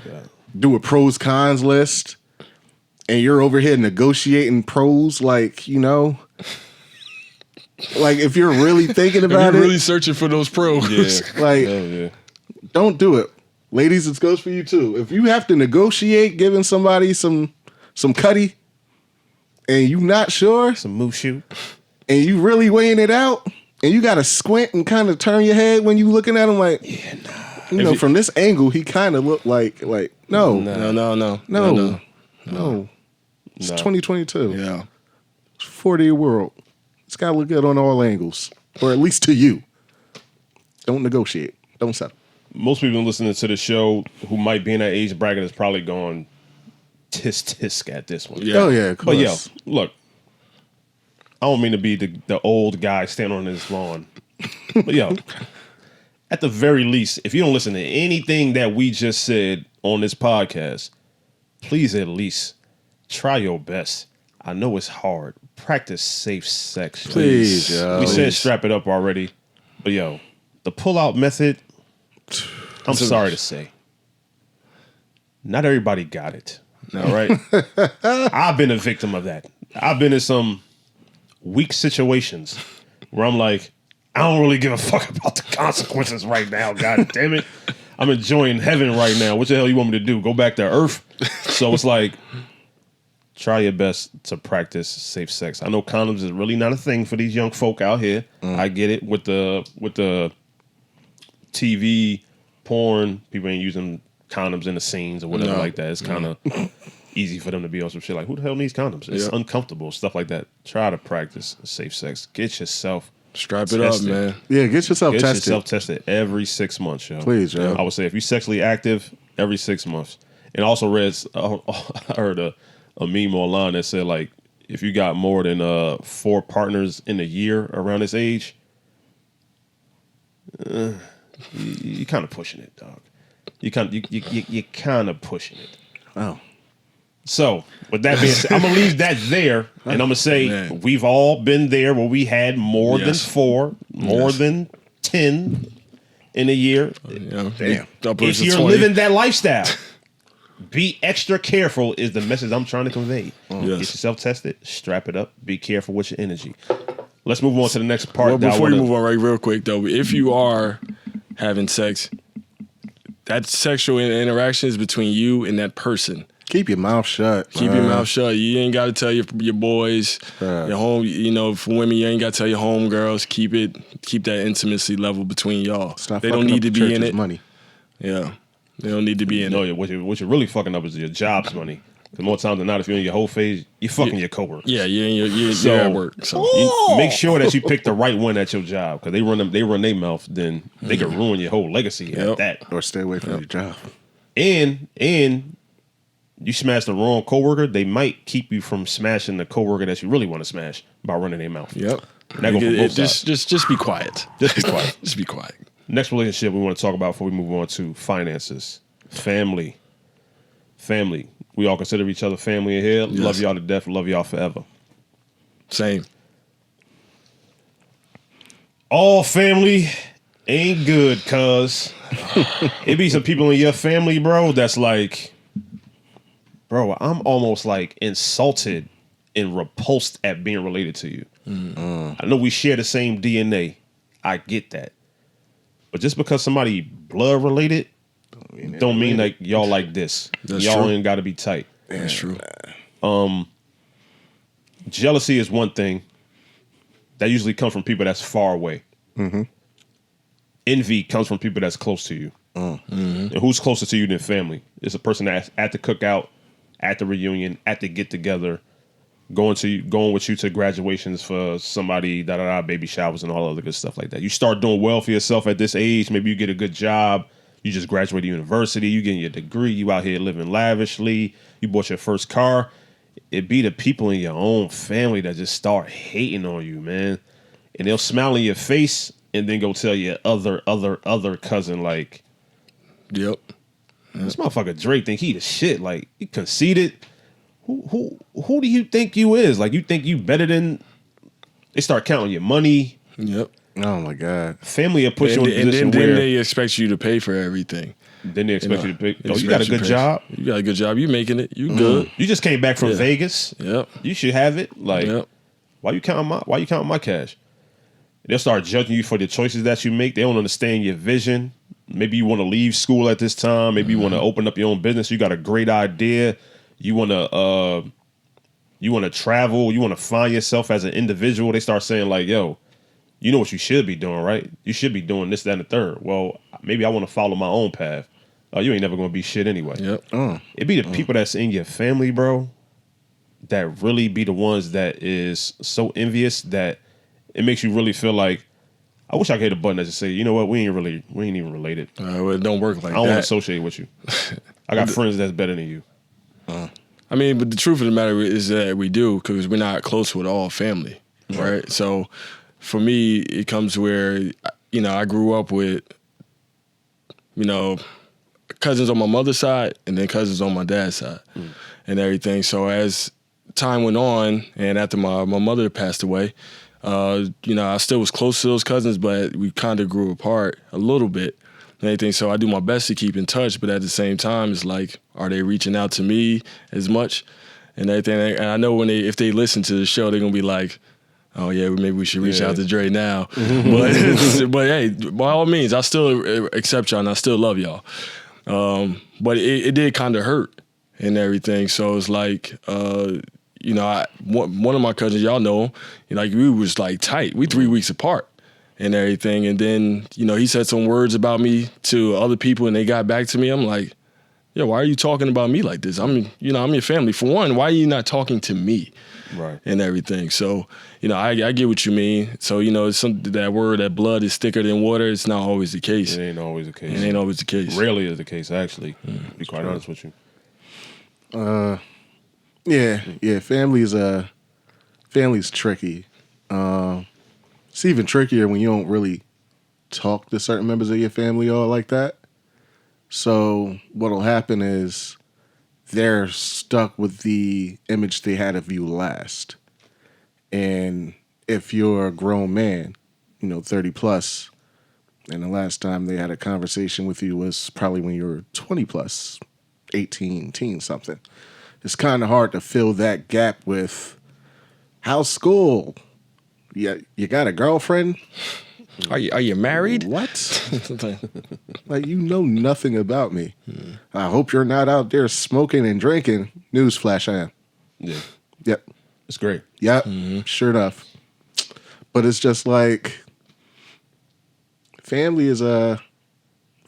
Speaker 3: do a pros cons list, and you're over here negotiating pros, like, you know, like if you're really thinking about
Speaker 4: really searching for those pros,
Speaker 3: don't do it, ladies. It goes for you too. If you have to negotiate giving somebody some cutty, and you not sure,
Speaker 2: some mushu,
Speaker 3: and you really weighing it out, and you got to squint and kind of turn your head when you looking at him, like, you know, from this angle, he kind of looked like no. It's 2022.
Speaker 4: Yeah,
Speaker 3: it's 40-year world. It's got to look good on all angles, or at least to you. Don't negotiate. Don't settle.
Speaker 2: Most people listening to the show who might be in that age bracket is probably going tisk at this one.
Speaker 3: Yeah. Oh yeah, of course.
Speaker 2: But yo, look, I don't mean to be the old guy standing on this lawn, but yo, at the very least, if you don't listen to anything that we just said on this podcast, please at least try your best. I know it's hard. Practice safe sex.
Speaker 3: Please, yo.
Speaker 2: We said strap it up already, but yo, the pull-out method, I'm sorry to say, not everybody got it. All right? I've been a victim of that. I've been in some weak situations where I'm like, I don't really give a fuck about the consequences right now. God damn it. I'm enjoying heaven right now. What the hell you want me to do? Go back to earth? So it's like, try your best to practice safe sex. I know condoms is really not a thing for these young folk out here. I get it with the TV porn. People ain't using condoms in the scenes or whatever like that. It's kind of easy for them to be on some shit like, who the hell needs condoms? It's uncomfortable, stuff like that. Try to practice safe sex. Get yourself
Speaker 4: strap it up, man.
Speaker 3: Yeah, get yourself tested.
Speaker 2: Get yourself tested every 6 months, yo.
Speaker 3: Please, yo.
Speaker 2: I would say if you're sexually active, every 6 months. And also I heard a meme online that said, like, if you got more than 4 partners in a year around this age, you kind of pushing it, dog. You kind of pushing it.
Speaker 3: Oh.
Speaker 2: So, with that being said, I'm going to leave that there, and I'm going to say we've all been there where we had more than 4, more than 10 in a year.
Speaker 4: Damn.
Speaker 2: If you're living that lifestyle, be extra careful is the message I'm trying to convey. Get yourself tested, strap it up, be careful with your energy. Let's move on to the next part.
Speaker 4: Well, before you move on, real quick, though, if you are having sex, that sexual interaction is between you and that person.
Speaker 3: Keep your mouth shut.
Speaker 4: Keep your mouth shut. You ain't got to tell your boys, your home. You know, for women, you ain't got to tell your homegirls. Keep that intimacy level between y'all.
Speaker 3: Stop.
Speaker 4: They don't need to be in it.
Speaker 3: Money.
Speaker 4: Yeah, they don't need to be in it.
Speaker 2: What you're really fucking up is your job's money. Because more times than not, if you're in your whole phase, you're fucking your coworker.
Speaker 4: Yeah, you're at work. So
Speaker 2: you make sure that you pick the right one at your job. Because they run their mouth, then they could ruin your whole legacy at that.
Speaker 3: Or stay away from your job.
Speaker 2: And you smash the wrong coworker, they might keep you from smashing the coworker that you really want to smash by running their mouth.
Speaker 4: Yep.
Speaker 2: And that goes for both sides.
Speaker 4: Just be quiet.
Speaker 2: Just be quiet.
Speaker 4: Just be quiet.
Speaker 2: Next relationship we want to talk about before we move on to finances. Family. We all consider each other family in here. Yes. Love y'all to death. Love y'all forever.
Speaker 4: Same.
Speaker 2: All family ain't good, cuz it be some people in your family, bro, that's like, bro, I'm almost like insulted and repulsed at being related to you. I know we share the same DNA. I get that. But just because somebody blood related don't mean like y'all like this.
Speaker 4: That's
Speaker 2: y'all
Speaker 4: true.
Speaker 2: ain't got to be tight.
Speaker 4: That's true.
Speaker 2: Jealousy is one thing that usually comes from people that's far away. Mm-hmm. Envy comes from people that's close to you. And who's closer to you than family? It's a person that's at the cookout, at the reunion, at the get together, going with you to graduations for somebody, baby showers and all other good stuff like that. You start doing well for yourself at this age. Maybe you get a good job. You just graduated university. You getting your degree. You out here living lavishly. You bought your first car. It be the people in your own family that just start hating on you, man. And they'll smile in your face and then go tell your other cousin, like,
Speaker 4: yep.
Speaker 2: This motherfucker Drake think he the shit. Like, he conceited. Who do you think you is? Like, you think you better than... They start counting your money.
Speaker 4: Yep.
Speaker 3: Oh my God.
Speaker 2: Family will put you in a
Speaker 4: And
Speaker 2: position
Speaker 4: then
Speaker 2: where
Speaker 4: they expect you to pay for everything.
Speaker 2: then they expect you to pay. Oh,
Speaker 4: Expect
Speaker 2: you got a good
Speaker 4: pay.
Speaker 2: job.
Speaker 4: You got a good job. You making it. You good.
Speaker 2: You just came back from
Speaker 4: Yeah.
Speaker 2: Vegas.
Speaker 4: Yep.
Speaker 2: You should have it. Like,
Speaker 4: Yep.
Speaker 2: why you counting my cash? They'll start judging you for the choices that you make. They don't understand your vision. Maybe you want to leave school at this time. Maybe you want to open up your own business. You got a great idea. You want to travel. You want to find yourself as an individual. They start saying like, yo, you know what you should be doing, right? You should be doing this, that, and the third. Well, maybe I want to follow my own path. You ain't never going to be shit anyway.
Speaker 4: Yep.
Speaker 2: It be the people that's in your family, bro, that really be the ones that is so envious that it makes you really feel like, I wish I could hit a button that just say, you know what, we ain't even related.
Speaker 4: Well, it don't work like
Speaker 2: I don't want to
Speaker 4: that.
Speaker 2: associate with you. I got friends that's better than you.
Speaker 4: I mean, but the truth of the matter is that we do, because we're not close with all family, right? So for me, it comes where, I grew up with, cousins on my mother's side and then cousins on my dad's side and everything. So as time went on and after my mother passed away, I still was close to those cousins, but we kind of grew apart a little bit and everything. So I do my best to keep in touch, but at the same time, it's like, are they reaching out to me as much and everything? And I know if they listen to the show, they're going to be like, oh, yeah, maybe we should reach out to Dre now. But hey, by all means, I still accept y'all and I still love y'all. But it did kind of hurt and everything. So it's like, one of my cousins, y'all know him, like we was like tight. We 3 weeks apart and everything. And then, he said some words about me to other people and they got back to me. I'm like, yeah, why are you talking about me like this? I'm your family. For one, why are you not talking to me?
Speaker 2: Right.
Speaker 4: And everything. So, I get what you mean. So, it's that word, that blood is thicker than water. It's not always the case.
Speaker 2: It ain't always the case.
Speaker 4: It ain't always the case.
Speaker 2: Rarely is the case, actually. To be quite honest with you.
Speaker 3: Yeah. Family's tricky. It's even trickier when you don't really talk to certain members of your family all like that. So what'll happen is they're stuck with the image they had of you last. And if you're a grown man, 30 plus, and the last time they had a conversation with you was probably when you were 20 plus, 18, teen something. It's kind of hard to fill that gap with, how's school? You got a girlfriend?
Speaker 4: Are you married?
Speaker 3: What? Like, you know nothing about me. I hope you're not out there smoking and drinking. Newsflash, I am.
Speaker 2: Yeah.
Speaker 3: Yep.
Speaker 2: It's great.
Speaker 3: Yep. Sure enough. But it's just like, family's always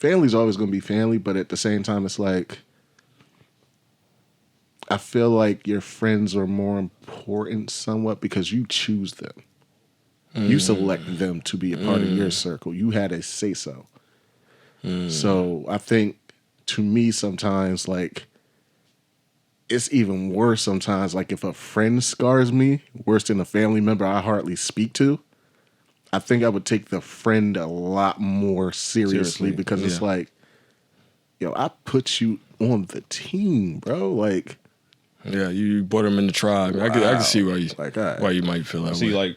Speaker 3: going to be family, but at the same time, it's like, I feel like your friends are more important somewhat because you choose them. You select them to be a part of your circle. You had a say-so. So I think, to me, sometimes, like, it's even worse sometimes. Like, if a friend scars me worse than a family member I hardly speak to, I think I would take the friend a lot more seriously because it's like, yo, I put you on the team, bro. Like,
Speaker 4: yeah, you brought them in the tribe. I can see why you might feel that way.
Speaker 2: See, like,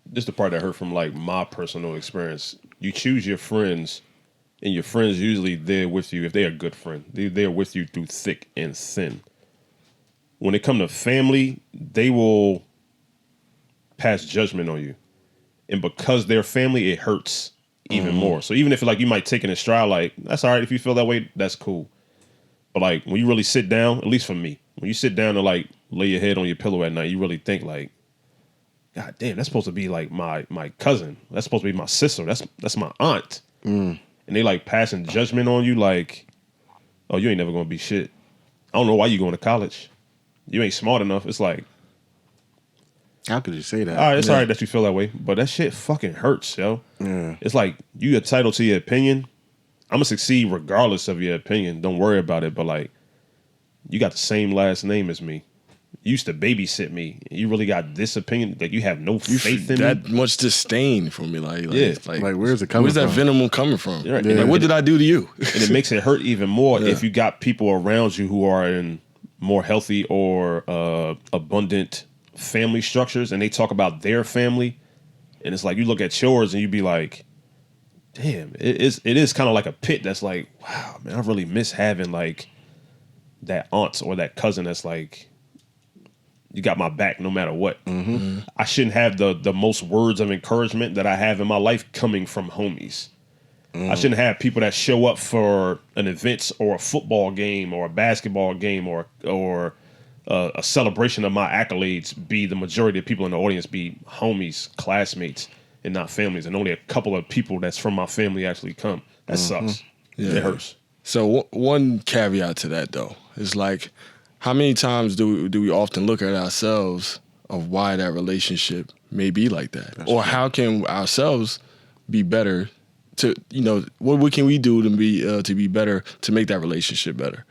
Speaker 2: this is the part that hurt from, like, my personal experience. You choose your friends, and your friends usually there with you if they're a good friend. They're with you through thick and thin. When it comes to family, they will pass judgment on you. And because they're family, it hurts even more. So even if, like, you might take it in stride, like, that's all right. If you feel that way, that's cool. But, like, when you really sit down, at least for me, when you sit down and, like, lay your head on your pillow at night, you really think, like, God damn, that's supposed to be like my cousin. That's supposed to be my sister. That's my aunt. And they like passing judgment on you like, oh, you ain't never gonna be shit. I don't know why you going to college. You ain't smart enough. It's like,
Speaker 3: how could you say that?
Speaker 2: All right, it's all right that you feel that way, but that shit fucking hurts, yo.
Speaker 3: Yeah.
Speaker 2: It's like, you entitled to your opinion. I'm gonna succeed regardless of your opinion. Don't worry about it. But like, you got the same last name as me. You used to babysit me. You really got this opinion that you have no faith in
Speaker 4: that
Speaker 2: me?
Speaker 4: much disdain for me. Like,
Speaker 3: where's it coming
Speaker 4: Where's that
Speaker 3: from?
Speaker 4: venom coming from?
Speaker 2: Right.
Speaker 4: Like, what did I do to you?
Speaker 2: And it makes it hurt even more if you got people around you who are in more healthy or abundant family structures, and they talk about their family, And it's like you look at yours and you be like, damn, it is kind of like a pit that's like, wow, man, I really miss having like that aunt or that cousin that's like, you got my back no matter what. Mm-hmm. I shouldn't have the most words of encouragement that I have in my life coming from homies. I shouldn't have people that show up for an event or a football game or a basketball game or a celebration of my accolades be the majority of people in the audience be homies, classmates, and not families, and only a couple of people that's from my family actually come. That sucks. Yeah. It hurts.
Speaker 4: So one caveat to that though is like, how many times do we often look at ourselves of why that relationship may be like that, or how can ourselves be better? To what can we do to be better to make that relationship better?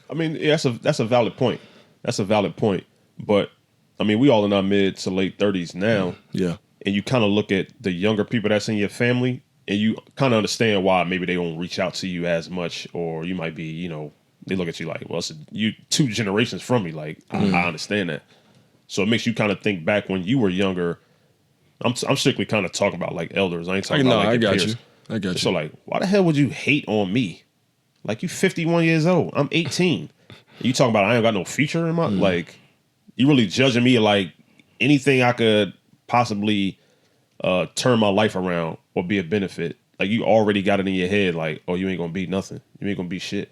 Speaker 2: I mean, yeah, that's a valid point. That's a valid point. But I mean, we all in our mid to late 30s now.
Speaker 4: Yeah.
Speaker 2: And you kind of look at the younger people that's in your family, and you kind of understand why maybe they don't reach out to you as much, or you might be, they look at you like, well, you 2 generations from me. Like I understand that. So it makes you kind of think back when you were younger. I'm strictly kind of talking about like elders. I ain't talking about like your peers.
Speaker 4: I got you.
Speaker 2: So like, why the hell would you hate on me? Like, you 51 years old. I'm 18. You talking about I ain't got no future in my like? You really judging me like anything I could possibly turn my life around or be a benefit? Like, you already got it in your head like, oh, you ain't gonna be nothing. You ain't gonna be shit.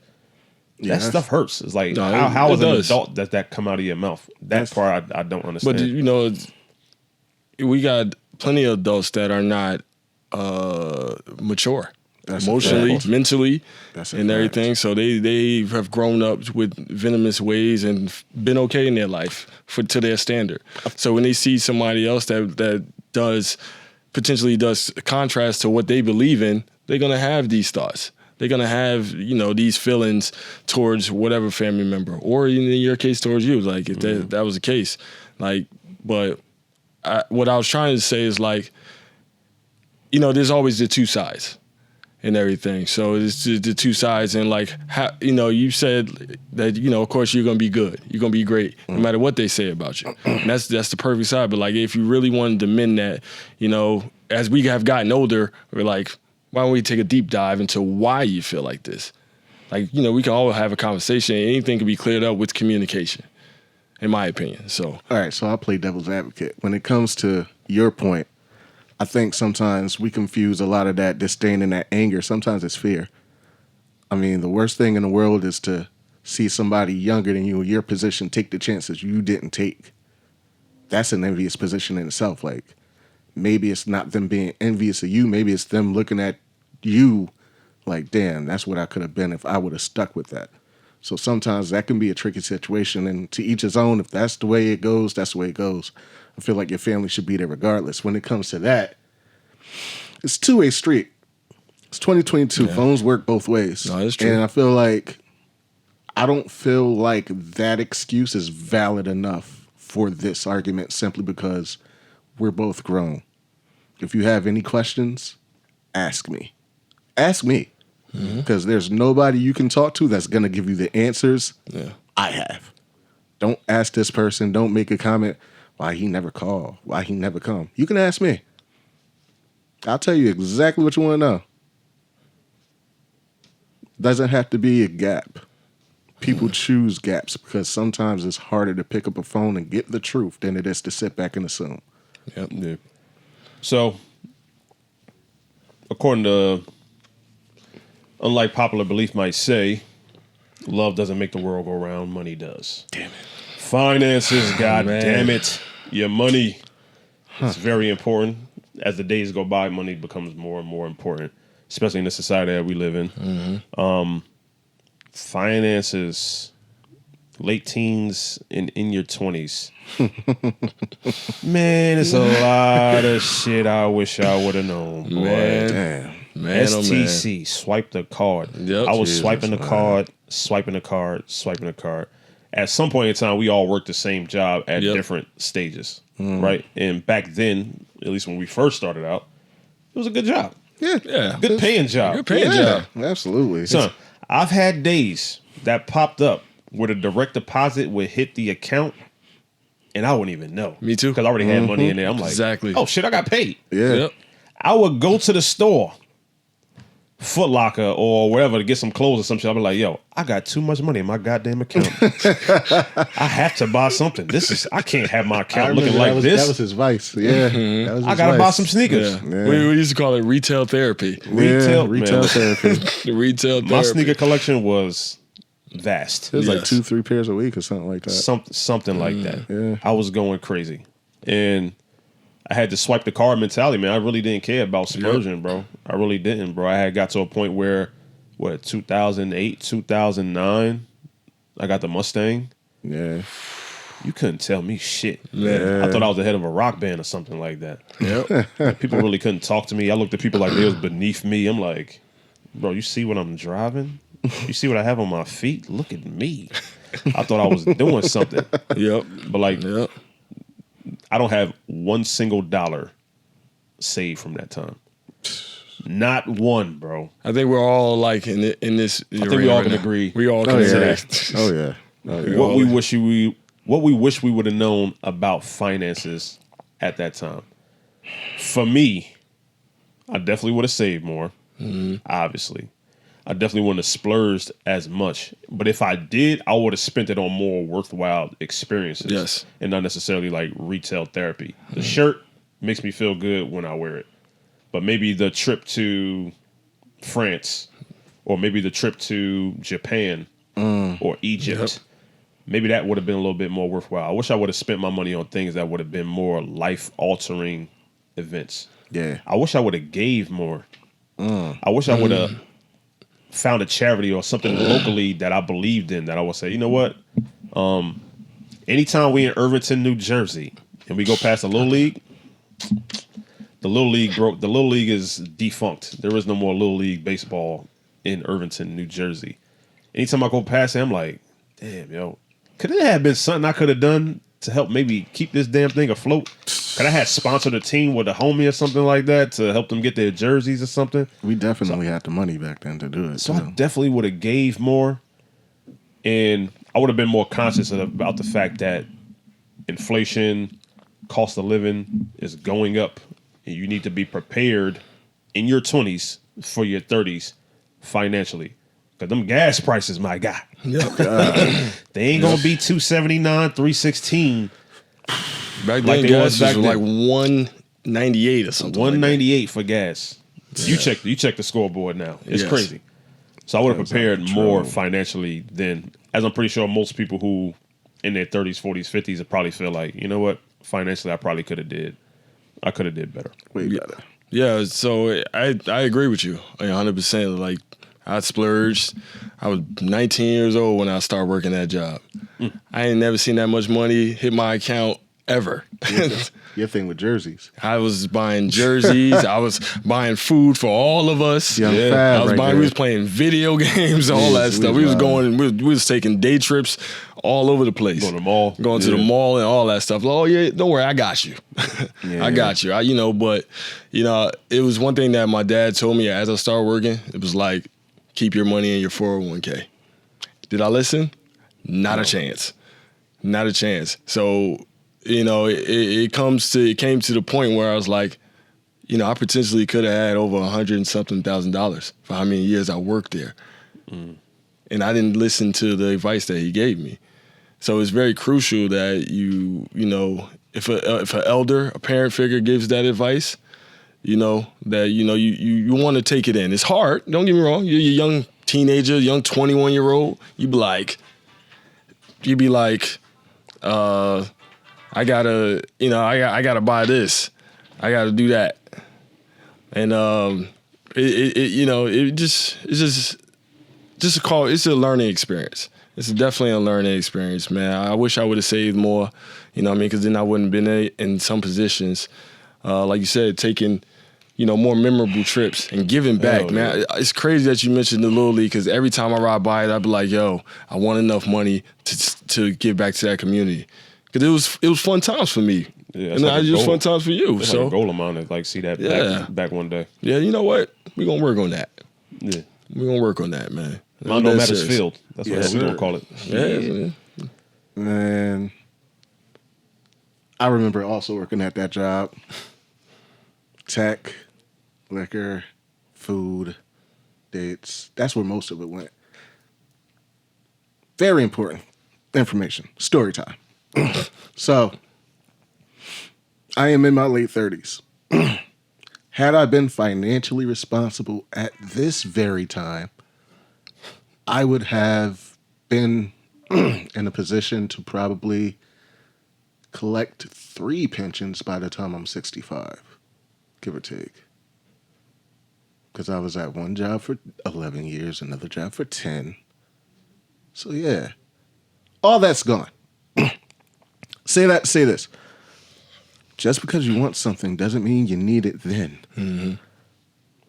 Speaker 2: That stuff hurts. It's like, how as an adult does that come out of your mouth? That part I don't understand.
Speaker 4: But we got plenty of adults that are not mature. Emotionally, mentally, and everything. So they have grown up with venomous ways and been okay in their life to their standard. So when they see somebody else that potentially does contrast to what they believe in, they're gonna have these thoughts. They're gonna have these feelings towards whatever family member, or in your case towards you. Like if that was the case, like. But what I was trying to say is like, there's always the 2 sides. And everything. So it's the 2 sides, and like how you said that of course you're gonna be good, you're gonna be great, no matter what they say about you. And that's the perfect side. But like if you really wanted to mend that, as we have gotten older, we're like, why don't we take a deep dive into why you feel like this? Like we can all have a conversation. Anything can be cleared up with communication, in my opinion. So
Speaker 3: all right, so I'll play devil's advocate when it comes to your point. I think sometimes we confuse a lot of that disdain and that anger. Sometimes it's fear. I mean, the worst thing in the world is to see somebody younger than you in your position take the chances you didn't take. That's an envious position in itself. Like, maybe it's not them being envious of you. Maybe it's them looking at you like, damn, that's what I could have been if I would have stuck with that. So sometimes that can be a tricky situation, and to each his own. If that's the way it goes, that's the way it goes. I feel like your family should be there regardless. When it comes to that, it's a 2-way street. It's 2022. Yeah. Phones work both ways.
Speaker 4: No, that's true.
Speaker 3: And I don't feel like that excuse is valid enough for this argument simply because we're both grown. If you have any questions, ask me. Ask me. Because there's nobody you can talk to that's going to give you the answers I have. Don't ask this person. Don't make a comment. Why he never call? Why he never come? You can ask me. I'll tell you exactly what you want to know. Doesn't have to be a gap. People choose gaps because sometimes it's harder to pick up a phone and get the truth than it is to sit back and assume.
Speaker 2: Yep. Yeah. So, according to, unlike popular belief might say, love doesn't make the world go round, money does.
Speaker 3: Damn it.
Speaker 2: Finances, God damn it. Your money is very important. As the days go by, money becomes more and more important, especially in the society that we live in. Finances, late teens and in your 20s. Man, it's a lot of shit I wish I would have known. Boy.
Speaker 4: Man,
Speaker 2: STC, swipe the card.
Speaker 4: Yep.
Speaker 2: I was swiping the card. At some point in time, we all worked the same job at different stages, right? And back then, at least when we first started out, it was a good job.
Speaker 3: Yeah.
Speaker 2: Good paying job.
Speaker 4: Good paying job.
Speaker 3: Absolutely.
Speaker 2: Son, I've had days that popped up where the direct deposit would hit the account and I wouldn't even know.
Speaker 4: Me too.
Speaker 2: Because I already had money in there. I'm like,
Speaker 4: Exactly.
Speaker 2: oh shit, I got paid.
Speaker 3: Yeah.
Speaker 4: Yep.
Speaker 2: I would go to the store, Foot Locker or wherever to get some clothes or some shit. I'd be like, yo, I got too much money in my goddamn account. I have to buy something. I can't have my account looking like this.
Speaker 3: That was his vice. Yeah. That was his
Speaker 2: I gotta buy
Speaker 3: vice.
Speaker 2: some sneakers.
Speaker 4: Yeah. We used to call it retail therapy.
Speaker 3: Retail
Speaker 2: Man,
Speaker 3: therapy.
Speaker 4: Retail therapy.
Speaker 2: my sneaker collection was vast.
Speaker 3: It was like
Speaker 4: Yes.
Speaker 3: 2-3 pairs a week or something like that.
Speaker 2: Something like that.
Speaker 3: Yeah.
Speaker 2: I was going crazy. And I had to swipe the card mentality, man. I really didn't care about splurging, bro. I really didn't, bro. I had got to a point where, 2008, 2009, I got the Mustang.
Speaker 3: Yeah.
Speaker 2: You couldn't tell me shit.
Speaker 3: Yeah.
Speaker 2: I thought I was the head of a rock band or something like that.
Speaker 4: Yep.
Speaker 2: Like, people really couldn't talk to me. I looked at people like they was beneath me. I'm like, bro, you see what I'm driving? You see what I have on my feet? Look at me. I thought I was doing something.
Speaker 4: Yep.
Speaker 2: But like,
Speaker 4: Yep.
Speaker 2: I don't have one single dollar saved from that time. Not one, bro.
Speaker 4: I think we're all like in this.
Speaker 2: I think we all can agree.
Speaker 4: We all
Speaker 3: Oh
Speaker 4: can
Speaker 3: yeah.
Speaker 4: say.
Speaker 3: Oh yeah. Oh yeah.
Speaker 2: What we wish we would have known about finances at that time. For me, I definitely would have saved more. Obviously, I definitely wouldn't have splurged as much. But if I did, I would have spent it on more worthwhile experiences.
Speaker 4: Yes.
Speaker 2: And not necessarily like retail therapy. The shirt makes me feel good when I wear it. But maybe the trip to France or maybe the trip to Japan or Egypt, maybe that would have been a little bit more worthwhile. I wish I would have spent my money on things that would have been more life-altering events.
Speaker 3: Yeah.
Speaker 2: I wish I would have gave more. I wish I would have found a charity or something locally that I believed in that I would say, you know what? Anytime we in Irvington, New Jersey, and we go past the Little League, the Little League broke. The Little League is defunct. There is no more Little League baseball in Irvington, New Jersey. Anytime I go past it, I'm like, damn, yo, could it have been something I could have done to help maybe keep this damn thing afloat? Could I have sponsored a team with a homie or something like that to help them get their jerseys or something?
Speaker 3: We definitely had the money back then to do it.
Speaker 2: So I definitely would have gave more, and I would have been more conscious about the fact that inflation, cost of living is going up, and you need to be prepared in your 20s for your 30s financially. Because them gas prices, my guy, they ain't gonna be $2.79, $3.16.
Speaker 4: Back
Speaker 2: Like
Speaker 4: then,
Speaker 2: they was
Speaker 4: gas
Speaker 2: back
Speaker 4: was like
Speaker 2: then.
Speaker 4: $1.98 or something.
Speaker 2: $1.98 for gas. You check the scoreboard now. It's
Speaker 4: Yes.
Speaker 2: crazy. So I would have prepared
Speaker 3: out of
Speaker 2: more
Speaker 3: control.
Speaker 2: financially than, as I'm pretty sure most people who in their 30s, 40s, 50s would probably feel like, you know what, financially I probably could have did better.
Speaker 3: Way better.
Speaker 4: Yeah, so I agree with you 100%. Like, I splurged. I was 19 years old when I started working that job. I ain't never seen that much money hit my account ever.
Speaker 3: Your thing with jerseys.
Speaker 4: I was buying jerseys. I was buying food for all of us.
Speaker 3: Young
Speaker 2: Yeah.
Speaker 3: Fab
Speaker 4: I was
Speaker 3: right
Speaker 4: buying.
Speaker 3: there.
Speaker 4: We was playing video games, all that
Speaker 3: we
Speaker 4: stuff.
Speaker 3: was
Speaker 4: We was
Speaker 3: wild.
Speaker 4: going. We was taking day trips all over the place.
Speaker 2: Going to the mall.
Speaker 4: Going to the
Speaker 2: Yeah.
Speaker 4: mall and all that stuff. Oh yeah, don't worry, I got you. I got you. But it was one thing that my dad told me as I started working. It was like, keep your money in your 401k. Did I listen? Not a chance. Not a chance. So, it came to the point where I was like, I potentially could have had over $100,000 for how many years I worked there. And I didn't listen to the advice that he gave me. So it's very crucial that if an elder, a parent figure gives that advice, you want to take it in. It's hard. Don't get me wrong. You're a young teenager, young 21-year-old. You'd be like, I gotta buy this. I gotta do that. And it's a learning experience. It's definitely a learning experience, man. I wish I would have saved more, because then I wouldn't have been in some positions, like you said, taking, more memorable trips and giving back,
Speaker 2: Hell,
Speaker 4: man.
Speaker 2: yeah.
Speaker 4: It's crazy that you mentioned the Little League, because every time I ride by it, I'd be like, yo, I want enough money to give back to that community. Because it was fun times for me.
Speaker 2: Yeah,
Speaker 4: And it was fun times for you.
Speaker 2: It's
Speaker 4: So,
Speaker 2: like a goal of mine to see that back one day.
Speaker 4: yeah, you know what? We're going to work on that.
Speaker 2: Yeah.
Speaker 4: We're going to work on that, man.
Speaker 2: Mondo
Speaker 4: That's
Speaker 2: Matters
Speaker 4: serious.
Speaker 2: Field. That's what
Speaker 3: Yes,
Speaker 2: we're
Speaker 3: sir.
Speaker 2: gonna call it.
Speaker 4: Yeah.
Speaker 3: Man, I remember also working at that job. Tech, liquor, food, dates. That's where most of it went. Very important information. Story time. So, I am in my late 30s. Had I been financially responsible at this very time, I would have been in a position to probably collect 3 pensions by the time I'm 65, give or take. Because I was at one job for 11 years, another job for 10. So yeah, all that's gone. Say this. Just because you want something doesn't mean you need it then.
Speaker 4: Mm-hmm.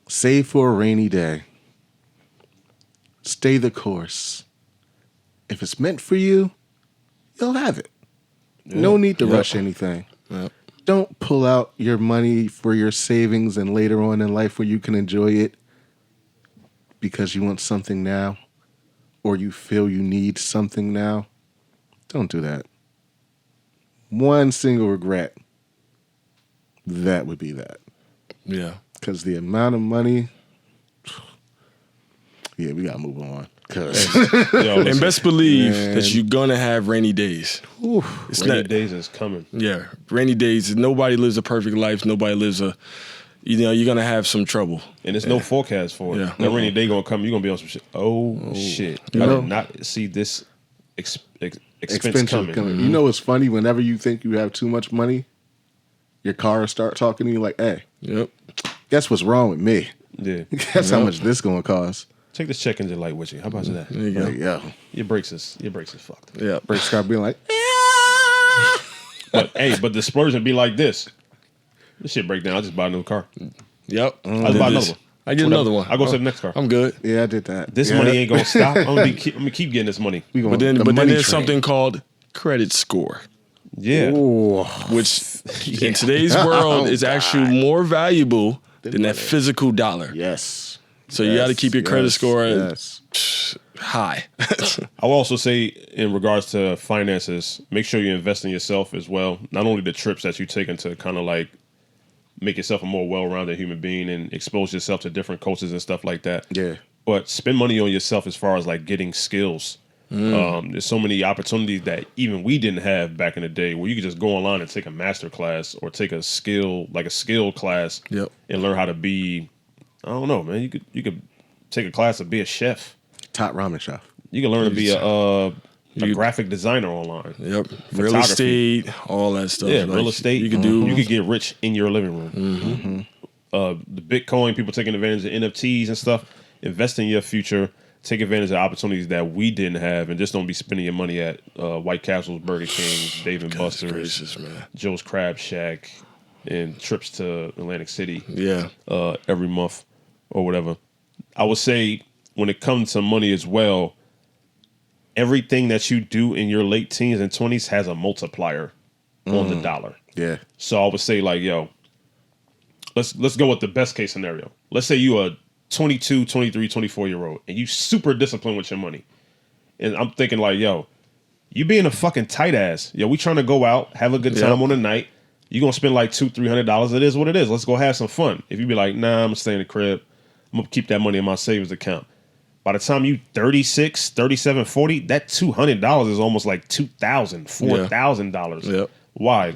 Speaker 3: Save for a rainy day. Stay the course. If it's meant for you, you'll have it.
Speaker 2: Yeah.
Speaker 3: No need to rush anything.
Speaker 4: Yep.
Speaker 3: Don't pull out your money for your savings and later on in life where you can enjoy it because you want something now or you feel you need something now. Don't do that. One single regret, that would be that.
Speaker 4: Yeah.
Speaker 3: Because the amount of money, yeah, we got to move on.
Speaker 4: And best believe that you're going to have rainy days.
Speaker 2: It's rainy days is coming.
Speaker 4: Yeah, rainy days. Nobody lives a perfect life. Nobody lives you're going to have some trouble.
Speaker 2: And there's no forecast for it.
Speaker 4: Yeah.
Speaker 2: That rainy day going to come, you're going to be on some shit. Oh, shit. I did not see this expense coming.
Speaker 3: You know what's funny? Whenever you think you have too much money, your car will start talking to you like, hey,
Speaker 4: Yep.
Speaker 3: guess what's wrong with me?
Speaker 2: Yeah.
Speaker 3: Guess how much this going to cost?
Speaker 2: Take this check engine light with you. How about that?
Speaker 4: There you go.
Speaker 3: Like, yo,
Speaker 2: Your brakes is fucked.
Speaker 4: Yeah.
Speaker 3: brakes start being like,
Speaker 2: But the splurging be like this. This shit break down. I just buy a new car.
Speaker 4: Yep.
Speaker 2: I just buy another one.
Speaker 4: I get another one.
Speaker 2: I go to the next car.
Speaker 4: I'm good.
Speaker 3: yeah, I did that.
Speaker 2: This money ain't gonna stop. I'm gonna keep getting this money.
Speaker 3: We
Speaker 4: But
Speaker 3: going
Speaker 4: then
Speaker 3: the money
Speaker 4: there's
Speaker 3: train.
Speaker 4: something called credit score,
Speaker 2: Yeah.
Speaker 3: Ooh.
Speaker 4: which in today's world is actually more valuable than that physical dollar.
Speaker 3: Yes.
Speaker 4: So you got to keep your credit score
Speaker 3: Yes.
Speaker 4: high.
Speaker 2: I will also say, in regards to finances, make sure you invest in yourself as well. Not only the trips that you take into kind of like make yourself a more well-rounded human being and expose yourself to different cultures and stuff like that.
Speaker 3: Yeah.
Speaker 2: But spend money on yourself as far as like getting skills. There's so many opportunities that even we didn't have back in the day where you could just go online and take a master class or take a skill class
Speaker 4: Yep.
Speaker 2: and learn how to be, I don't know, man. You could take a class to be a chef.
Speaker 3: Top ramen chef.
Speaker 2: You can learn to be a graphic designer online.
Speaker 4: Yep. Real
Speaker 2: Photography.
Speaker 4: estate, all that stuff.
Speaker 2: Yeah,
Speaker 4: Like,
Speaker 2: real estate.
Speaker 4: You can do.
Speaker 2: You could get rich in your living room. The Bitcoin, people taking advantage of NFTs and stuff. Invest in your future. Take advantage of opportunities that we didn't have, and just don't be spending your money at White Castles, Burger King, Dave and Buster's,
Speaker 4: gracious, man.
Speaker 2: Joe's Crab Shack, and trips to Atlantic City.
Speaker 4: Yeah.
Speaker 2: Every month or whatever. I would say when it comes to money as well, everything that you do in your late teens and 20s has a multiplier on the dollar.
Speaker 3: Yeah.
Speaker 2: So I would say like, yo, let's go with the best case scenario. Let's say you a 22, 23, 24-year-old and you super disciplined with your money. And I'm thinking like, yo, you being a fucking tight ass. Yo, we trying to go out, have a good time on the night. You gonna spend like $200-$300. It is what it is. Let's go have some fun. If you be like, nah, I'm gonna stay in the crib. I'm gonna keep that money in my savings account. By the time you 36, 37, 40, that $200 is almost like $2,000, $4,000.
Speaker 4: Yep.
Speaker 2: Why?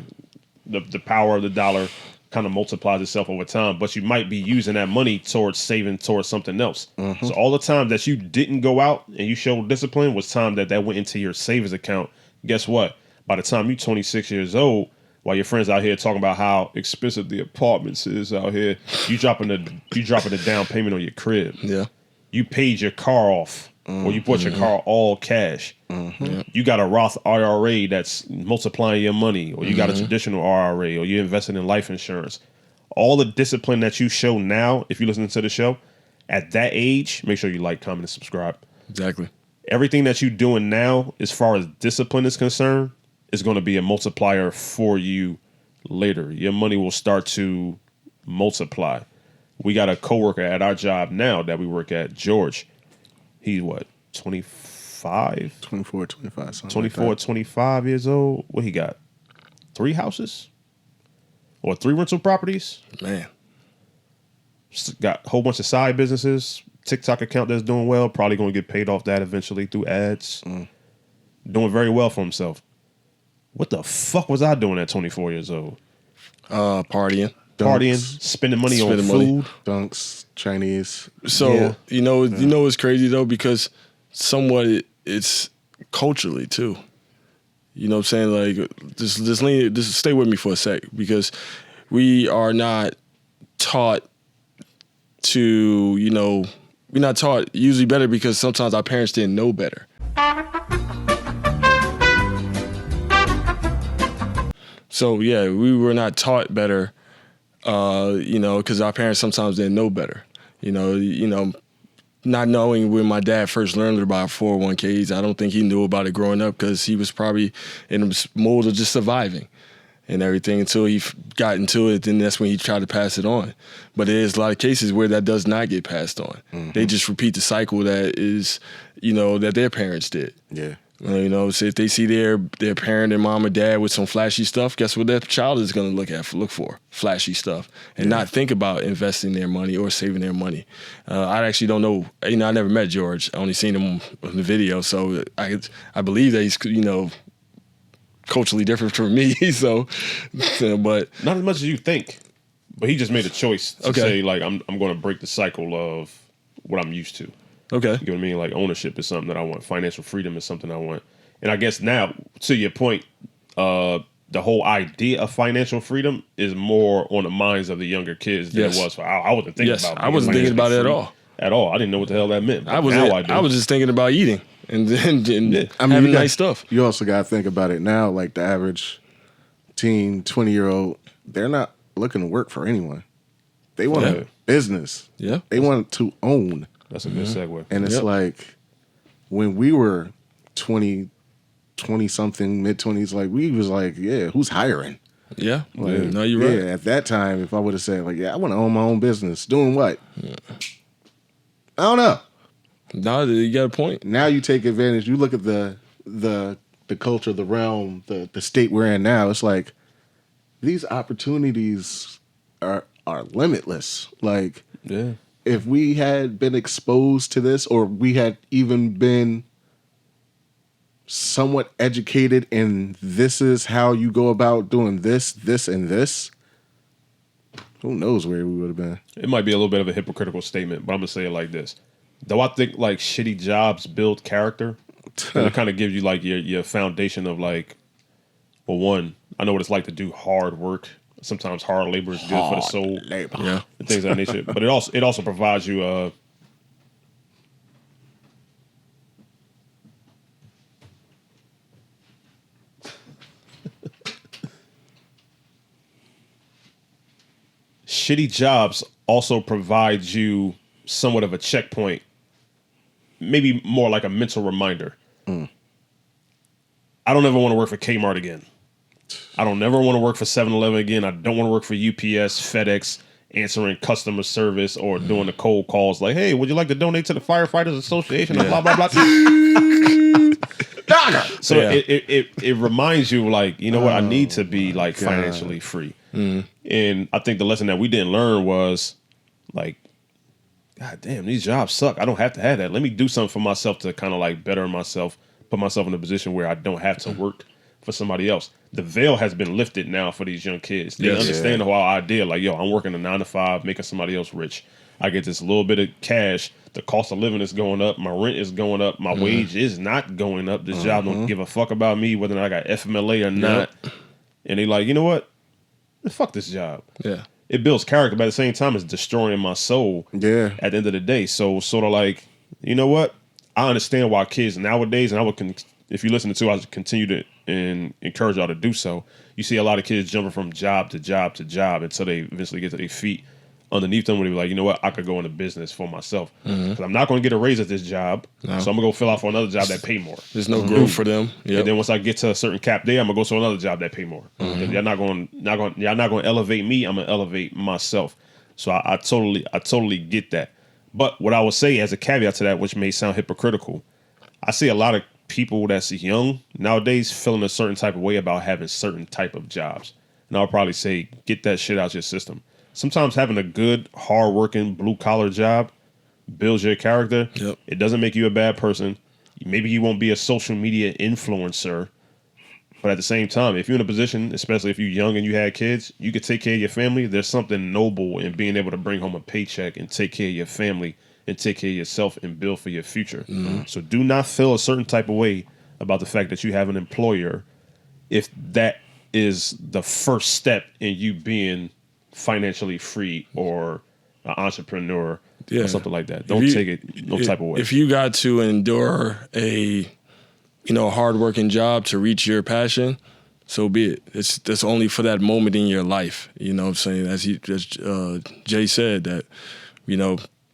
Speaker 2: The power of the dollar kind of multiplies itself over time, but you might be using that money towards saving towards something else. So all the time that you didn't go out and you showed discipline was time that went into your savings account. Guess what? By the time you're 26 years old, while your friends out here talking about how expensive the apartments is out here, you dropping the down payment on your crib.
Speaker 4: Yeah.
Speaker 2: You paid your car off, or you bought your car all cash. You got a Roth IRA that's multiplying your money, or you got a traditional IRA, or you're investing in life insurance. All the discipline that you show now, if you listen to the show, at that age, make sure you like, comment, and subscribe.
Speaker 4: Exactly.
Speaker 2: Everything that you're doing now, as far as discipline is concerned, is going to be a multiplier for you later. Your money will start to multiply. We got a coworker at our job now that we work at, George. He's what, 25?
Speaker 3: 24, 25.
Speaker 2: 24, 25 years old. What he got? 3 houses or 3 rental properties.
Speaker 4: Man.
Speaker 2: Got a whole bunch of side businesses. TikTok account that's doing well. Probably going to get paid off that eventually through ads. Doing very well for himself. What the fuck was I doing at 24 years old?
Speaker 4: Partying.
Speaker 2: Spending money on food.
Speaker 3: Dunks, Chinese.
Speaker 4: So, you know what's crazy though? Because somewhat it's culturally too. You know what I'm saying? Like, just stay with me for a sec, because we are not taught to, we're not taught usually better because sometimes our parents didn't know better. So, yeah, we were not taught better, because our parents sometimes didn't know better. Not knowing when my dad first learned about 401ks, I don't think he knew about it growing up because he was probably in the mode of just surviving and everything until he got into it. Then that's when he tried to pass it on. But there's a lot of cases where that does not get passed on. Mm-hmm. They just repeat the cycle that is, that their parents did.
Speaker 3: Yeah.
Speaker 4: So if they see their parent and mom or dad with some flashy stuff, guess what their child is going to look for? Flashy stuff, and not think about investing their money or saving their money. I actually don't know. I never met George. I only seen him in the video, so I believe that he's culturally different from me. But
Speaker 2: not as much as you think. But he just made a choice to say, like, I'm going to break the cycle of what I'm used to.
Speaker 4: Okay.
Speaker 2: You know what I mean? Like, ownership is something that I want. Financial freedom is something I want. And I guess now, to your point, the whole idea of financial freedom is more on the minds of the younger kids than it was for I wasn't thinking about it.
Speaker 4: I wasn't thinking about it at all.
Speaker 2: At all. I didn't know what the hell that meant.
Speaker 4: I was just thinking about eating and having nice stuff.
Speaker 3: You also got to think about it now, like the average teen, 20-year-old, they're not looking to work for anyone. They want a business.
Speaker 4: Yeah.
Speaker 3: They want to own.
Speaker 2: That's a good segue.
Speaker 3: And it's like when we were 20-something, mid-20s, like we was like, who's hiring?
Speaker 4: Yeah.
Speaker 3: Like,
Speaker 4: no, you're right.
Speaker 3: Yeah, at that time, if I would have said, like, I want to own my own business. Doing what? Yeah. I don't know.
Speaker 4: No, you got a point.
Speaker 3: Now you take advantage. You look at the culture, the realm, the state we're in now. It's like these opportunities are limitless. Like, if we had been exposed to this, or we had even been somewhat educated in this is how you go about doing this, and this, who knows where we would have been.
Speaker 2: It might be a little bit of a hypocritical statement, but I'm going to say it like this. Though I think, like, shitty jobs build character, it kind of gives you, like, your foundation of, like, well, one, I know what it's like to do hard work. Sometimes hard labor is good for the soul.
Speaker 3: Labor.
Speaker 2: Yeah. And things of that nature. But it also provides you shitty jobs also provide you somewhat of a checkpoint, maybe more like a mental reminder. I don't ever want to work for Kmart again. I don't never want to work for 7-Eleven again. I don't want to work for UPS, FedEx, answering customer service or doing the cold calls like, hey, would you like to donate to the Firefighters Association? And blah, blah, blah. So it reminds you, like, you know what? I need to be, like, financially free. And I think the lesson that we didn't learn was, like, God damn, these jobs suck. I don't have to have that. Let me do something for myself to kind of, like, better myself, put myself in a position where I don't have to work for somebody else. The veil has been lifted now for these young kids. They understand the whole idea, like, yo, I'm working a 9-to-5, making somebody else rich. I get this little bit of cash. The cost of living is going up. My rent is going up. My wage is not going up. This job don't give a fuck about me, whether or not I got FMLA or not. And they like, you know what? Fuck this job.
Speaker 4: Yeah.
Speaker 2: It builds character, but at the same time, it's destroying my soul at the end of the day. So sort of like, you know what? I understand why kids nowadays, and I would, if you listen to, I would continue to encourage y'all to do so. You see a lot of kids jumping from job to job to job until they eventually get to their feet underneath them, where they be like, you know what, I could go into business for myself. Because I'm not going to get a raise at this job, so I'm going to go fill out for another job that pay more.
Speaker 4: There's no growth for them.
Speaker 2: And then once I get to a certain cap there, I'm going to go to another job that pay more. Y'all not going to elevate me, I'm going to elevate myself. So I totally get that. But what I would say as a caveat to that, which may sound hypocritical, I see a lot of people that's young nowadays feeling a certain type of way about having certain type of jobs. And I'll probably say, get that shit out your system. Sometimes having a good, hardworking, blue-collar job builds your character.
Speaker 4: Yep.
Speaker 2: It doesn't make you a bad person. Maybe you won't be a social media influencer. But at the same time, if you're in a position, especially if you're young and you had kids, you could take care of your family. There's something noble in being able to bring home a paycheck and take care of your family and take care of yourself and build for your future. Mm-hmm. So do not feel a certain type of way about the fact that you have an employer if that is the first step in you being financially free or an entrepreneur or something like that. Don't take it no type of way.
Speaker 4: If you got to endure a hard-working job to reach your passion, so be it. That's only for that moment in your life. You know what I'm saying? As Jay said, that,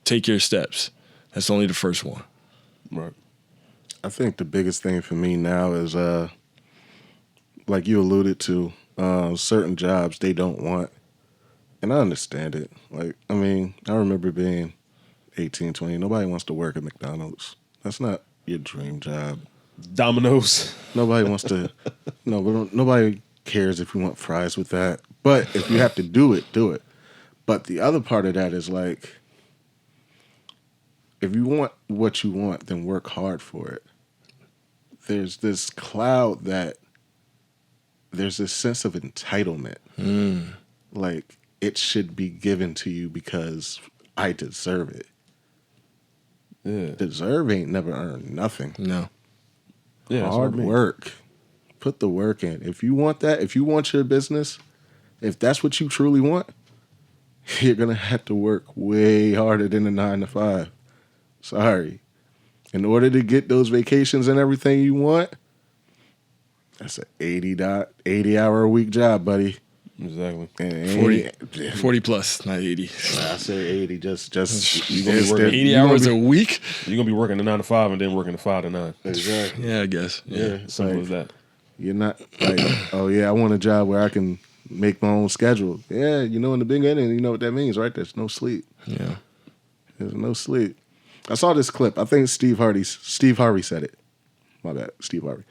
Speaker 4: take your steps. That's only the first one.
Speaker 2: Right.
Speaker 3: I think the biggest thing for me now is, like you alluded to, certain jobs they don't want. And I understand it. Like, I mean, I remember being 18, 20. Nobody wants to work at McDonald's. That's not your dream job.
Speaker 2: Domino's.
Speaker 3: Nobody wants to. Nobody cares if you want fries with that. But if you have to do it, do it. But the other part of that is like, if you want what you want, then work hard for it. There's this cloud that there's this sense of entitlement. Like, it should be given to you because I deserve it.
Speaker 2: Yeah.
Speaker 3: Deserve ain't never earned nothing.
Speaker 4: No.
Speaker 2: Yeah,
Speaker 3: Hard work. Put the work in. If you want that, if you want your business, if that's what you truly want, you're going to have to work way harder than a 9 to 5. Sorry. In order to get those vacations and everything you want, that's an 80-hour a week job, buddy.
Speaker 2: Exactly.
Speaker 3: And
Speaker 4: 40 plus, not 80.
Speaker 3: I say 80. Just
Speaker 2: You gonna be working
Speaker 4: 80 hours a week?
Speaker 2: You're gonna be working the 9 to 5 and then working the 5 to 9.
Speaker 3: Exactly.
Speaker 4: Yeah, I guess. Yeah.
Speaker 2: Simple as that.
Speaker 3: You're not like, oh yeah, I want a job where I can make my own schedule. Yeah, in the beginning, you know what that means, right? There's no sleep.
Speaker 4: Yeah.
Speaker 3: There's no sleep. I saw this clip. I think Steve Harvey said it. My bad, Steve Harvey.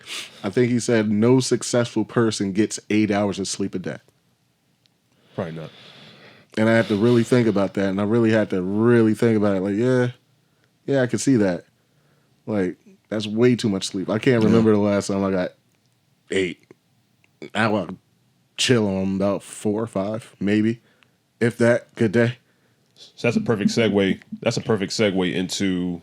Speaker 3: I think he said no successful person gets 8 hours of sleep a day.
Speaker 2: Probably not.
Speaker 3: And I had to really think about that. And I really had to really think about it. Like, yeah, I can see that. Like, that's way too much sleep. I can't remember the last time I got 8. Now I chill on about 4 or 5, maybe. If that, good day.
Speaker 2: So that's a perfect segue. That's a perfect segue into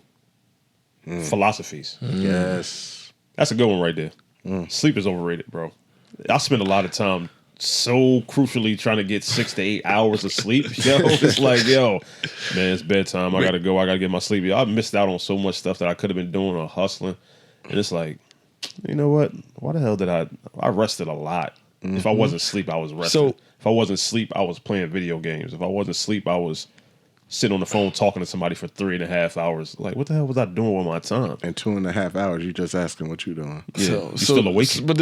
Speaker 2: philosophies.
Speaker 3: Yes.
Speaker 2: That's a good one right there. Sleep is overrated, bro. I spend a lot of time so crucially trying to get 6 to 8 hours of sleep. It's like, man, it's bedtime. I gotta go. I gotta get my sleep. I missed out on so much stuff that I could have been doing or hustling. And it's like, you know what? Why the hell did I rested a lot. If I wasn't asleep, I was resting.
Speaker 4: So,
Speaker 2: if I wasn't asleep, I was playing video games. If I wasn't asleep, I was sitting on the phone talking to somebody for 3.5 hours. Like, what the hell was I doing with my time?
Speaker 3: And 2.5 hours, you just asking what you doing.
Speaker 2: Yeah, you still awake.
Speaker 4: But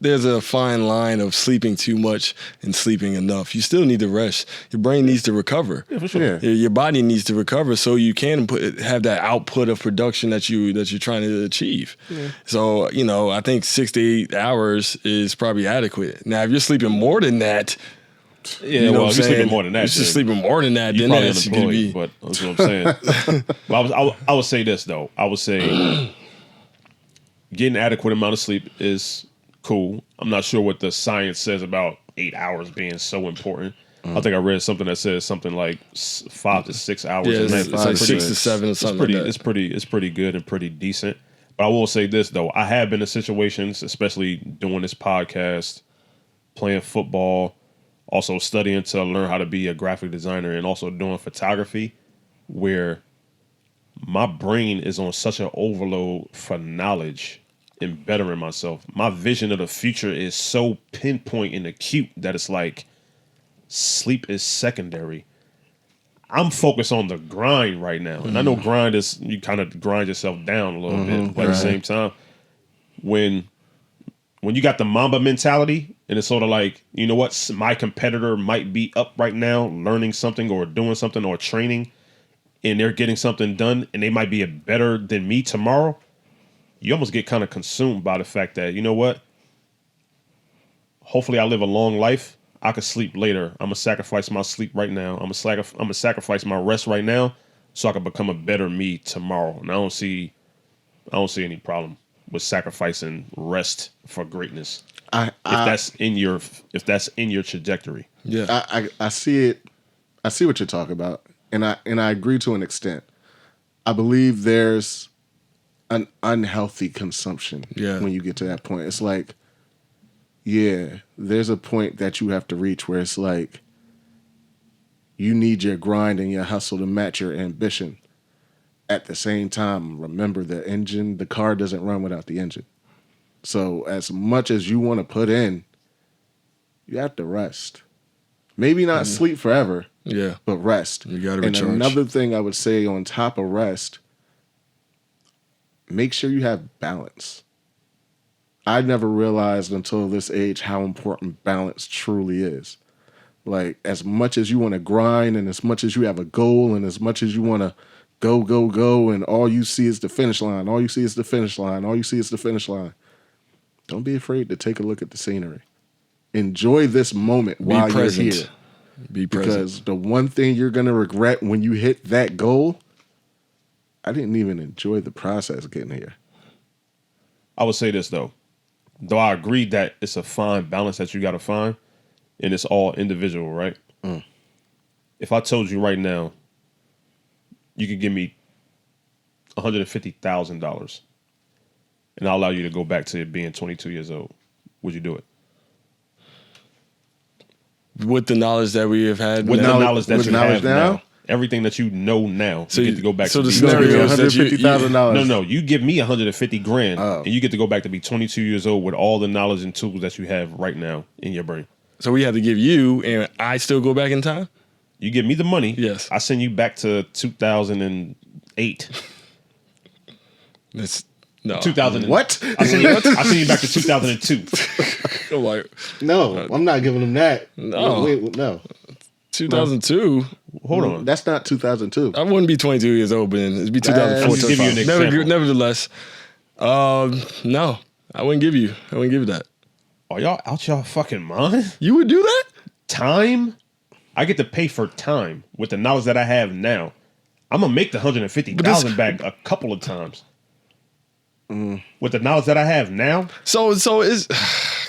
Speaker 4: there's a fine line of sleeping too much and sleeping enough. You still need to rest. Your brain needs to recover.
Speaker 2: Yeah, for sure.
Speaker 3: Yeah.
Speaker 4: Your body needs to recover so you can have that output of production that you're trying to achieve. Yeah. So, I think 6 to 8 hours is probably adequate. Now, if you're sleeping more than that,
Speaker 2: yeah, well, if you're sleeping more than that,
Speaker 4: you're just sleeping more than that, then
Speaker 2: probably
Speaker 4: that's going to be.
Speaker 2: But that's what I'm saying. Well, I would say this though. I would say getting adequate amount of sleep is cool. I'm not sure what the science says about 8 hours being so important. I think I read something that says something like 5 to 6 hours.
Speaker 4: Yeah, it's like 6 to 7 or something like that.
Speaker 2: It's pretty good and pretty decent. But I will say this though. I have been in situations, especially doing this podcast, playing football, also studying to learn how to be a graphic designer, and also doing photography, where my brain is on such an overload for knowledge and bettering myself. My vision of the future is so pinpoint and acute that it's like sleep is secondary. I'm focused on the grind right now. And I know grind is, you kind of grind yourself down a little bit. But at the same time, when you got the Mamba mentality, and it's sort of like, you know what, my competitor might be up right now learning something or doing something or training, and they're getting something done, and they might be better than me tomorrow. you almost get kind of consumed by the fact that, you know what? Hopefully I live a long life. I could sleep later. I'm gonna sacrifice my sleep right now. I'm gonna sacrifice my rest right now so I can become a better me tomorrow. And I don't see any problem with sacrificing rest for greatness. If that's in your trajectory.
Speaker 4: Yeah.
Speaker 3: I see it. I see what you're talking about, and I agree to an extent. I believe there's an unhealthy consumption when you get to that point. It's like, yeah, there's a point that you have to reach where it's like you need your grind and your hustle to match your ambition. At the same time, remember the car doesn't run without the engine. So as much as you want to put in, you have to rest. Maybe not sleep forever, but rest.
Speaker 4: You got to recharge.
Speaker 3: And another thing I would say on top of rest, make sure you have balance. I never realized until this age how important balance truly is. Like, as much as you want to grind and as much as you have a goal and as much as you want to go, and all you see is the finish line, all you see is the finish line, all you see is the finish line. Don't be afraid to take a look at the scenery. Enjoy this moment while you're here.
Speaker 4: Be present.
Speaker 3: Because the one thing you're going to regret when you hit that goal, I didn't even enjoy the process getting here.
Speaker 2: I would say this, though I agree that it's a fine balance that you got to find, and it's all individual, right? If I told you right now, you could give me $150,000, and I'll allow you to go back to being 22 years old, would you do it?
Speaker 4: With the knowledge that we have had,
Speaker 2: with the knowledge that you have
Speaker 3: now,
Speaker 2: now, everything that you know now,
Speaker 4: so
Speaker 2: you get to go back.
Speaker 4: So
Speaker 2: to
Speaker 4: the scenario is that
Speaker 3: $150,000.
Speaker 2: No, you give me $150,000, and you get to go back to be 22 years old with all the knowledge and tools that you have right now in your brain.
Speaker 4: So we have to give you, and I still go back in time.
Speaker 2: You give me the money.
Speaker 4: Yes,
Speaker 2: I send you back to 2008.
Speaker 4: That's no
Speaker 3: 2000. What?
Speaker 2: I send you back to 2002.
Speaker 4: I'm like,
Speaker 3: no, I'm not giving them that.
Speaker 4: No,
Speaker 3: no.
Speaker 4: 2002.
Speaker 2: Hold on,
Speaker 3: that's not 2002.
Speaker 4: I wouldn't be 22 years old, but it'd be 2004.
Speaker 2: Give you an example.
Speaker 4: Nevertheless, no, I wouldn't give you that.
Speaker 2: Are y'all out your fucking mind?
Speaker 4: You would do that?
Speaker 2: Time? I get to pay for time with the knowledge that I have now. I'm gonna make the $150,000 back a couple of times. With the knowledge that I have now.
Speaker 4: So is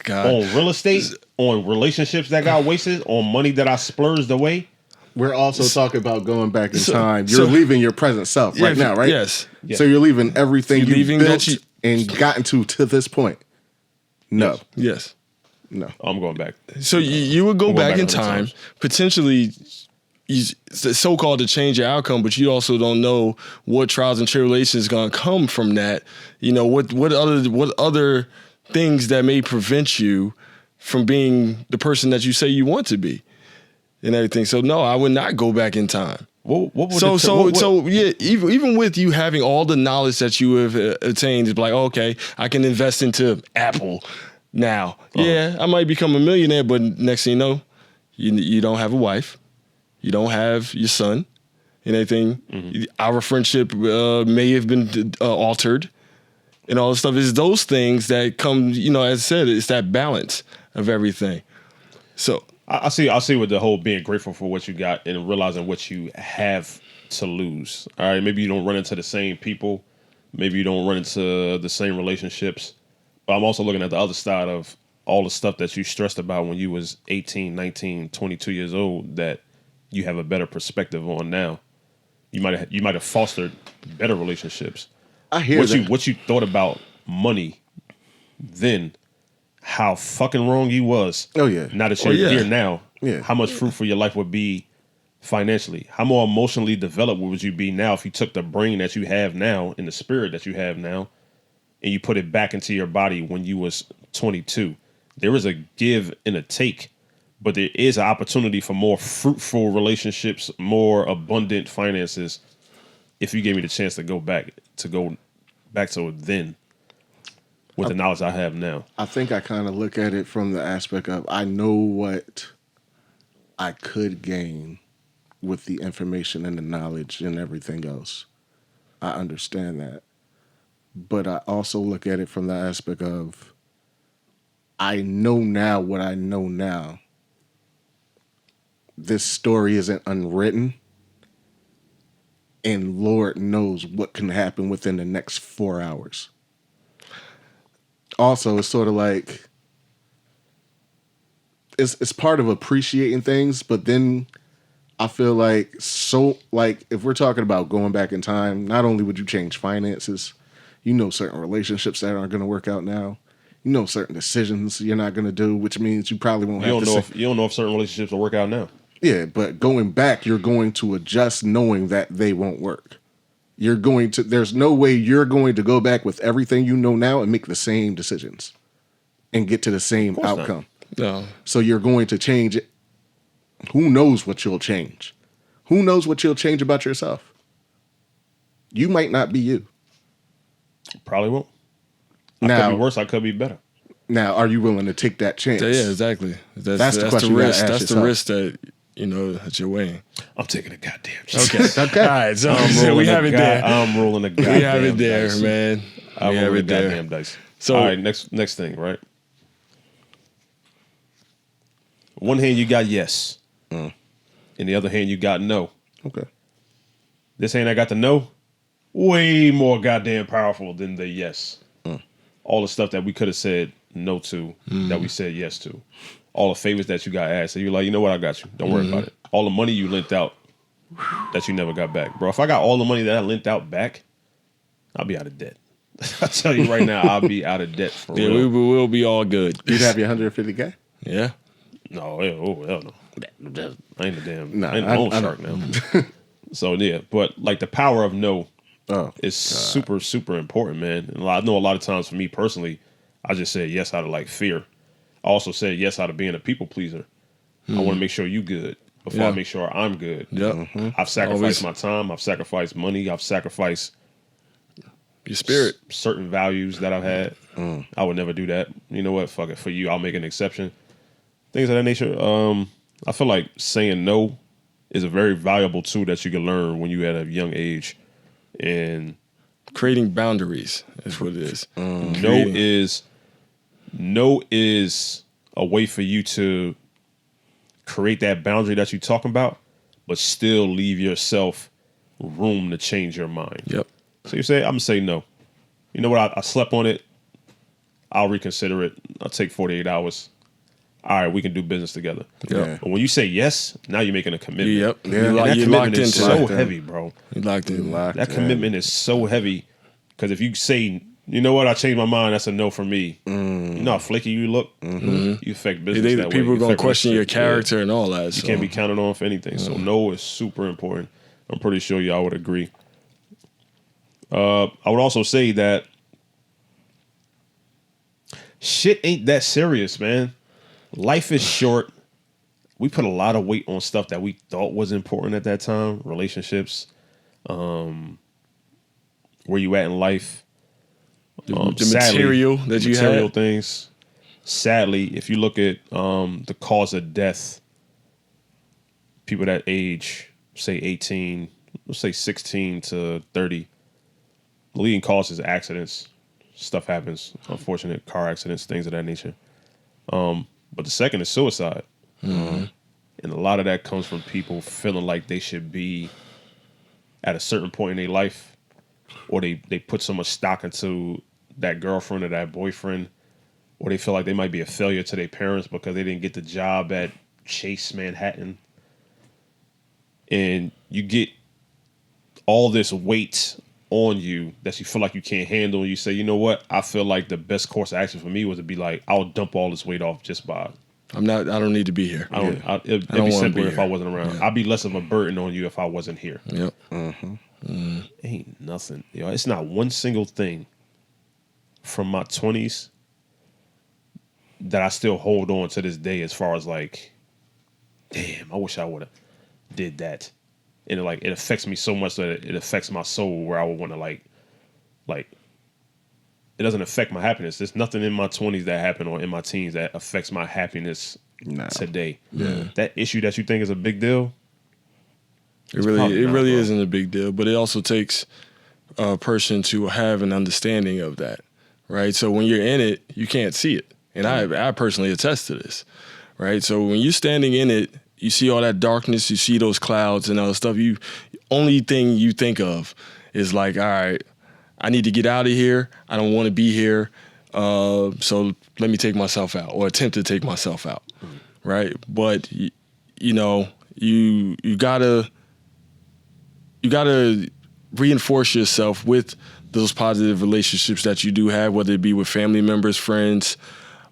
Speaker 4: God.
Speaker 2: On real estate, on relationships that got wasted, on money that I splurged away.
Speaker 3: We're also talking about going back in time. You're leaving your present self right now, right?
Speaker 4: Yes.
Speaker 3: So you're leaving everything you built
Speaker 4: that
Speaker 3: and gotten to this point. No.
Speaker 4: Yes.
Speaker 3: No.
Speaker 2: I'm going back.
Speaker 4: So you would go back in time, potentially so-called to change your outcome, but you also don't know what trials and tribulations is going to come from that. You know, what other things that may prevent you from being the person that you say you want to be and everything. So no, I would not go back in time. Even with you having all the knowledge that you have attained, it's like, okay, I can invest into Apple now. Yeah, I might become a millionaire, but next thing you know, you don't have a wife. You don't have your son and anything. Mm-hmm. Our friendship may have been altered and all this stuff. It's those things that come, you know, as I said, it's that balance of everything. So
Speaker 2: I see with the whole being grateful for what you got and realizing what you have to lose. All right, maybe you don't run into the same people. Maybe you don't run into the same relationships. But I'm also looking at the other side of all the stuff that you stressed about when you was 18, 19, 22 years old that you have a better perspective on now. You might have fostered better relationships.
Speaker 3: I hear that.
Speaker 2: What you thought about money then, how fucking wrong you was.
Speaker 3: Oh yeah.
Speaker 2: Now that you're here now,
Speaker 3: yeah.
Speaker 2: How much fruitful your life would be financially. How more emotionally developed would you be now if you took the brain that you have now and the spirit that you have now and you put it back into your body when you was 22. There is a give and a take, but there is an opportunity for more fruitful relationships, more abundant finances if you gave me the chance to go back to then with the knowledge I have now.
Speaker 3: I think I kind of look at it from the aspect of I know what I could gain with the information and the knowledge and everything else. I understand that. but I also look at it from the aspect of I know now what I know now. This story isn't unwritten, and Lord knows what can happen within the next 4 hours. Also, it's sort of like it's part of appreciating things, but then I feel like if we're talking about going back in time, not only would you change finances, certain relationships that aren't going to work out now. Certain decisions you're not going to do, which means you probably won't have to.
Speaker 2: You don't know if certain relationships will work out now.
Speaker 3: Yeah, but going back, you're going to adjust knowing that they won't work. There's no way you're going to go back with everything you know now and make the same decisions and get to the same outcome.
Speaker 4: No.
Speaker 3: So you're going to change it. Who knows what you'll change? Who knows what you'll change about yourself? You might not be you.
Speaker 2: Probably won't. I could be worse. I could be better.
Speaker 3: Now, are you willing to take that chance?
Speaker 4: Yeah, exactly. That's the
Speaker 3: question you
Speaker 4: risk.
Speaker 3: gotta ask
Speaker 4: That's the
Speaker 3: yourself.
Speaker 4: risk that you're weighing.
Speaker 2: I'm taking a goddamn chance.
Speaker 4: Okay.
Speaker 3: Okay.
Speaker 4: All right. So we have it there.
Speaker 2: I'm rolling a goddamn
Speaker 4: We have it there,
Speaker 2: dice.
Speaker 4: man.
Speaker 2: I'm
Speaker 4: We have
Speaker 2: rolling
Speaker 4: it
Speaker 2: a
Speaker 4: there.
Speaker 2: goddamn dice.
Speaker 4: So-
Speaker 2: all right, next thing, right? One hand you got yes. In the other hand you got no.
Speaker 3: Okay.
Speaker 2: This hand I got the no, way more goddamn powerful than the yes. All the stuff that we could have said no to, that we said yes to. All the favors that you got asked. So you're like, you know what, I got you. Don't worry about it. All the money you lent out that you never got back. Bro, if I got all the money that I lent out back, I'll be out of debt. I tell you right now, I'll be out of debt for
Speaker 4: Yeah,
Speaker 2: real.
Speaker 4: we will be all good.
Speaker 3: You'd have your 150K?
Speaker 4: Yeah.
Speaker 2: No, hell no. I ain't a damn.
Speaker 3: Nah,
Speaker 2: I ain't a loan shark now. So yeah, but like the power of no is super, super important, man. And I know a lot of times for me personally, I just said yes out of like fear. I also said yes out of being a people pleaser. I want to make sure you good before I make sure I'm good.
Speaker 4: Yeah.
Speaker 2: I've sacrificed my time. I've sacrificed money. I've sacrificed
Speaker 4: Your spirit.
Speaker 2: certain values that I've had. I would never do that. You know what? Fuck it. For you, I'll make an exception. Things of that nature. I feel like saying no is a very valuable tool that you can learn when you're at a young age. And
Speaker 4: Creating boundaries is what it is.
Speaker 2: no is a way for you to create that boundary that you're talking about, but still leave yourself room to change your mind.
Speaker 4: Yep.
Speaker 2: So you say, I'm gonna say no. You know what? I slept on it. I'll reconsider it. I'll take 48 hours. All right, we can do business together.
Speaker 3: Yeah.
Speaker 2: But when you say yes, now you're making a commitment.
Speaker 4: Yep.
Speaker 3: Yeah.
Speaker 4: You
Speaker 3: And
Speaker 2: And that
Speaker 4: locked
Speaker 2: commitment is
Speaker 4: into
Speaker 2: so
Speaker 4: it.
Speaker 2: heavy, bro.
Speaker 4: You locked in.
Speaker 2: That commitment is so heavy because if you say, you know what, I changed my mind, that's a no for me. You know how flaky you look? You affect business that way.
Speaker 4: People are
Speaker 2: You
Speaker 4: going to
Speaker 2: affect
Speaker 4: question your
Speaker 2: relationship. Yeah.
Speaker 4: character and all that.
Speaker 2: You can't be counted on for anything. So no is super important. I'm pretty sure y'all would agree. I would also say that shit ain't that serious, man. Life is short. We put a lot of weight on stuff that we thought was important at that time. Relationships, where you at in life.
Speaker 4: the material that you
Speaker 2: material
Speaker 4: had.
Speaker 2: things. Sadly, if you look at the cause of death, people that age, say 18, let's say 16 to 30, the leading cause is accidents. Stuff happens, unfortunate car accidents, things of that nature. But the second is suicide. And a lot of that comes from people feeling like they should be at a certain point in their life, or they put so much stock into that girlfriend or that boyfriend, or they feel like they might be a failure to their parents because they didn't get the job at Chase Manhattan. And you get all this weight on you that you feel like you can't handle, and you say, you know what, I feel like the best course of action for me was to be like, I'll dump all this weight off just by
Speaker 4: I don't need to be here.
Speaker 2: it'd
Speaker 4: don't
Speaker 2: be
Speaker 4: wanna
Speaker 2: simpler
Speaker 4: be
Speaker 2: if
Speaker 4: here.
Speaker 2: I wasn't around.
Speaker 4: Yeah.
Speaker 2: I'd be less of a burden on you if I wasn't here.
Speaker 4: Yep.
Speaker 2: Ain't nothing. It's not one single thing from my 20s that I still hold on to this day as far as like, damn, I wish I would have did that. And it affects me so much that it affects my soul where I would want to like it doesn't affect my happiness. There's nothing in my 20s that happened or in my teens that affects my happiness today.
Speaker 3: Yeah.
Speaker 2: That issue that you think is a big deal,
Speaker 4: It really
Speaker 2: probably not, bro.
Speaker 4: isn't a big deal, but it also takes person to have an understanding of that, right? So when you're in it, you can't see it. And I personally attest to this, right? So when you're standing in it, you see all that darkness, you see those clouds and all that stuff. Only thing you think of is like, all right, I need to get out of here. I don't want to be here. So let me take myself out, or attempt to take myself out, right? But you gotta reinforce yourself with those positive relationships that you do have, whether it be with family members, friends,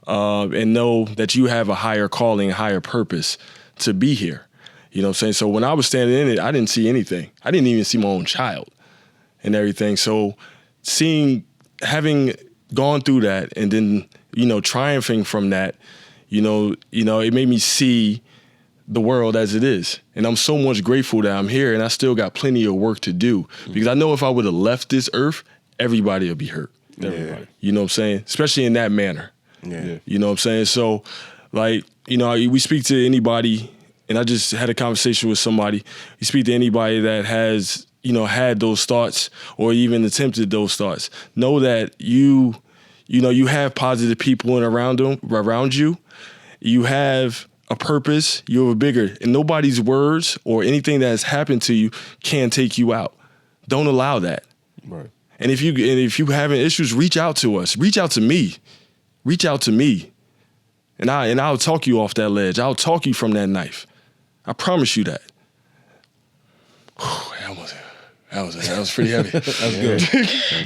Speaker 4: and know that you have a higher calling, a higher purpose to be here. You know what I'm saying? So when I was standing in it, I didn't see anything. I didn't even see my own child and everything. So having gone through that and then, triumphing from that, it made me see the world as it is. And I'm so much grateful that I'm here, and I still got plenty of work to do, because I know if I would have left this earth, everybody would be hurt.
Speaker 2: Everybody.
Speaker 4: You know what I'm saying? Especially in that manner.
Speaker 3: Yeah.
Speaker 4: You know what I'm saying? So, we speak to anybody, and I just had a conversation with somebody. You speak to anybody that has, had those thoughts or even attempted those thoughts. Know that you have positive people around you. You have a purpose. You have a bigger, and nobody's words or anything that has happened to you can take you out. Don't allow that.
Speaker 2: Right.
Speaker 4: And if you having issues, reach out to us. Reach out to me. Reach out to me. And I'll talk you off that ledge. I'll talk you from that knife. I promise you that. That was pretty heavy.
Speaker 2: That was good.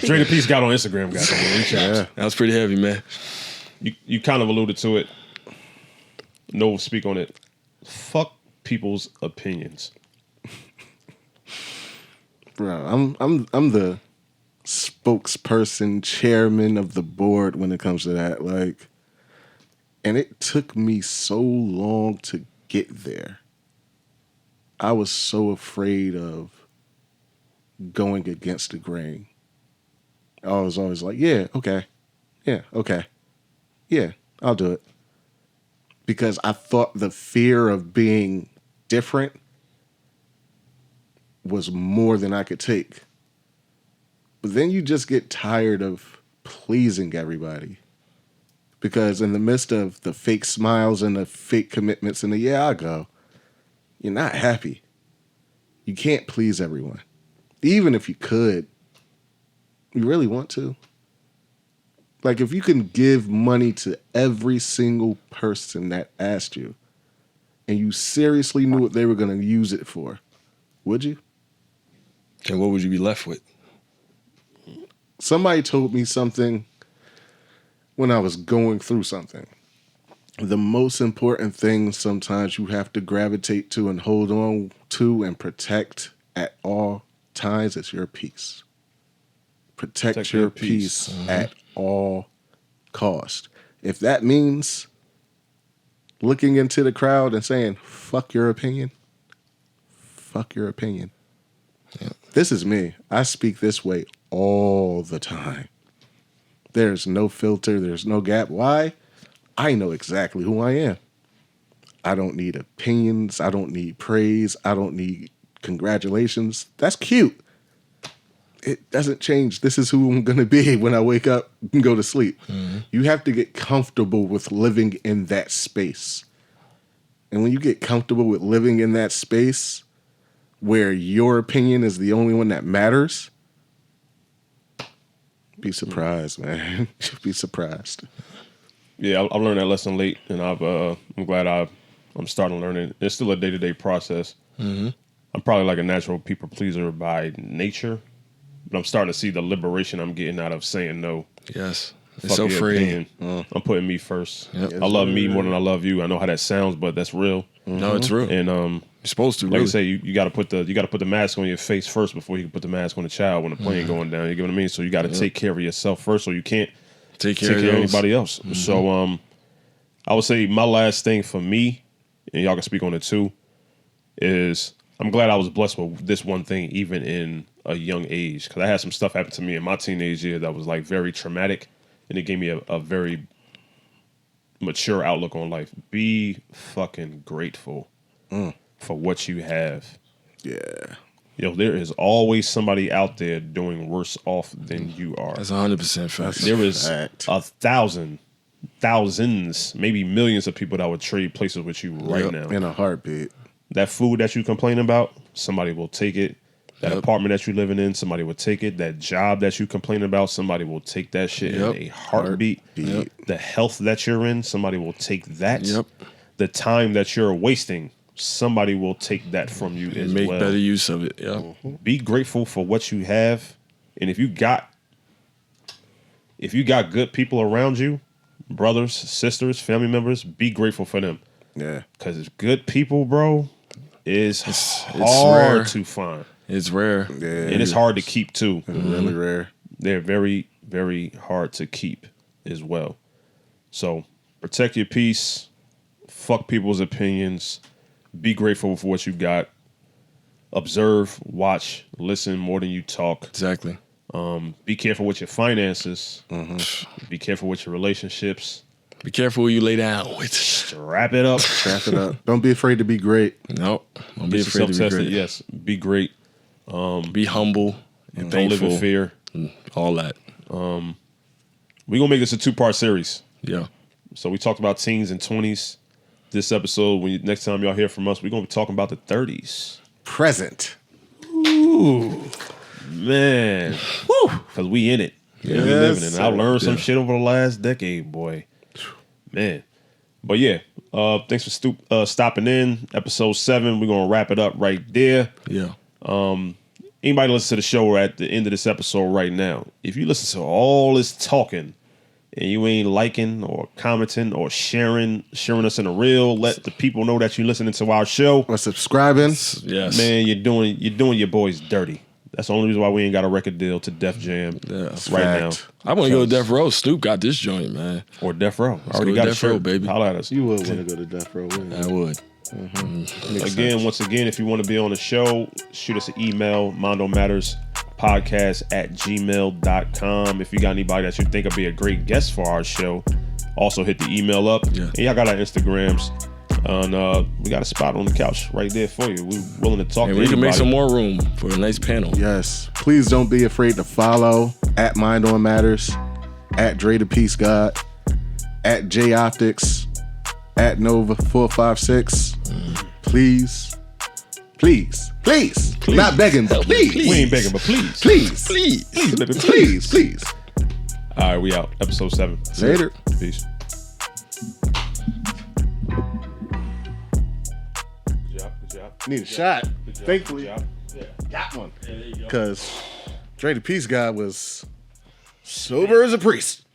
Speaker 2: Straight to Peace got on Instagram, guys. Reach out.
Speaker 4: Yeah. That was pretty heavy, man.
Speaker 2: You kind of alluded to it. No, speak on it. Fuck people's opinions.
Speaker 3: Bro, I'm the spokesperson, chairman of the board when it comes to that. Like, and it took me so long to get there. I was so afraid of going against the grain. I was always like, yeah, okay. Yeah, okay. Yeah, I'll do it. Because I thought the fear of being different was more than I could take. But then you just get tired of pleasing everybody. Because in the midst of the fake smiles and the fake commitments and the yeah, I'll go, you're not happy. You can't please everyone. Even if you could, you really want to. Like, if you can give money to every single person that asked you, and you seriously knew what they were going to use it for, would you?
Speaker 4: And what would you be left with?
Speaker 3: Somebody told me something when I was going through something. The most important thing sometimes you have to gravitate to and hold on to and protect at all times is your peace. Protect your peace at all cost. If that means looking into the crowd and saying, fuck your opinion, fuck your opinion.
Speaker 4: Yeah.
Speaker 3: This is me. I speak this way all the time. There's no filter. There's no gap. Why? I know exactly who I am. I don't need opinions. I don't need praise. I don't need congratulations. That's cute. It doesn't change. This is who I'm going to be when I wake up and go to sleep. Mm-hmm. You have to get comfortable with living in that space. And when you get comfortable with living in that space where your opinion is the only one that matters, be surprised, man. Be surprised.
Speaker 2: Yeah, I learned that lesson late, and I'm glad I'm starting to learn it. It's still a day-to-day process. Mm-hmm. I'm probably like a natural people pleaser by nature, but I'm starting to see the liberation I'm getting out of saying no.
Speaker 4: Yes. It's so free.
Speaker 2: I'm putting me first.
Speaker 4: Yep.
Speaker 2: I love me more than I love you. I know how that sounds, but that's real.
Speaker 4: Mm-hmm. No, it's real.
Speaker 2: And
Speaker 4: you're supposed to.
Speaker 2: Like
Speaker 4: really.
Speaker 2: I say, you got to put the mask on your face first before you can put the mask on the child when the plane going down. You get what I mean? So you got to take care of yourself first, so you can't take care of anybody else. Mm-hmm. So I would say my last thing for me, and y'all can speak on it too, is I'm glad I was blessed with this one thing, even in a young age, because I had some stuff happen to me in my teenage year that was like very traumatic, and it gave me a very mature outlook on life. Be fucking grateful for what you have.
Speaker 3: Yeah.
Speaker 2: Yo, there is always somebody out there doing worse off than you are.
Speaker 4: That's 100% fact.
Speaker 2: There is thousands, maybe millions of people that would trade places with you right now.
Speaker 3: In a heartbeat.
Speaker 2: That food that you complain about, somebody will take it. That apartment that you're living in, somebody will take it. That job that you complain about, somebody will take that shit in a heartbeat. The health that you're in, somebody will take that. The time that you're wasting, somebody will take that from you as well.
Speaker 4: Make better use of it.
Speaker 2: Be grateful for what you have, and if you got good people around you, brothers, sisters, family members, be grateful for them.
Speaker 3: Yeah,
Speaker 2: because good people, bro, is hard to find.
Speaker 4: It's rare.
Speaker 3: Yeah,
Speaker 2: and it's hard to keep too.
Speaker 3: It's really rare.
Speaker 2: They're very, very hard to keep as well. So protect your peace. Fuck people's opinions. Be grateful for what you got. Observe, watch, listen more than you talk.
Speaker 4: Exactly.
Speaker 2: Be careful with your finances. Be careful with your relationships.
Speaker 4: Be careful who you lay down with.
Speaker 2: Strap it up.
Speaker 3: Strap it up. Don't be afraid to be great.
Speaker 4: Nope. Don't be afraid to be great.
Speaker 2: Yes. Be great.
Speaker 4: Be humble and
Speaker 2: don't
Speaker 4: thankful.
Speaker 2: live in fear.
Speaker 4: All that.
Speaker 2: We're going to make this a 2-part series.
Speaker 4: Yeah.
Speaker 2: So we talked about teens and 20s. This episode, next time y'all hear from us, we're going to be talking about the 30s.
Speaker 3: Present.
Speaker 2: Ooh. Man. Woo. Because we in it. Yeah, we living in it. I learned some shit over the last decade, boy. Man. But yeah, thanks for stopping in. Episode 7, we're going to wrap it up right there.
Speaker 4: Yeah.
Speaker 2: Anybody listen to the show at the end of this episode right now, if you listen to all this talking and you ain't liking or commenting or sharing us in a reel, let the people know that you're listening to our show.
Speaker 3: Or subscribing.
Speaker 4: Yes.
Speaker 2: Man, you're doing your boys dirty. That's the only reason why we ain't got a record deal to Def Jam right now.
Speaker 4: I want to go to Death Row. Snoop got this joint, man.
Speaker 2: Or Death Row. I already
Speaker 4: got
Speaker 2: a
Speaker 4: Death
Speaker 2: shirt,
Speaker 4: Row, baby.
Speaker 2: Holla at us.
Speaker 3: You would want to go to Death Row, wouldn't you?
Speaker 4: I would.
Speaker 2: Once again, if you want to be on the show, shoot us an email, mindonmatterspodcast@gmail.com. If you got anybody that you think would be a great guest for our show, also hit the email up.
Speaker 4: Yeah.
Speaker 2: And y'all got our Instagrams. And we got a spot on the couch right there for you. We're willing to talk to
Speaker 4: we
Speaker 2: anybody.
Speaker 4: can make some more room for a nice panel.
Speaker 3: Yes. Please don't be afraid to follow at Mind on Matters, at Dre the Peace God, at J Optics, at Nova 456. Please. Not begging, but please.
Speaker 2: We ain't begging, but please.
Speaker 3: Please.
Speaker 2: Baby,
Speaker 3: Please.
Speaker 2: All right, we out. Episode 7.
Speaker 3: Later.
Speaker 2: Peace. Good job.
Speaker 3: Need a shot. Thankfully,
Speaker 2: Good job.
Speaker 3: got one. Because Dre the Peace God was sober as a priest.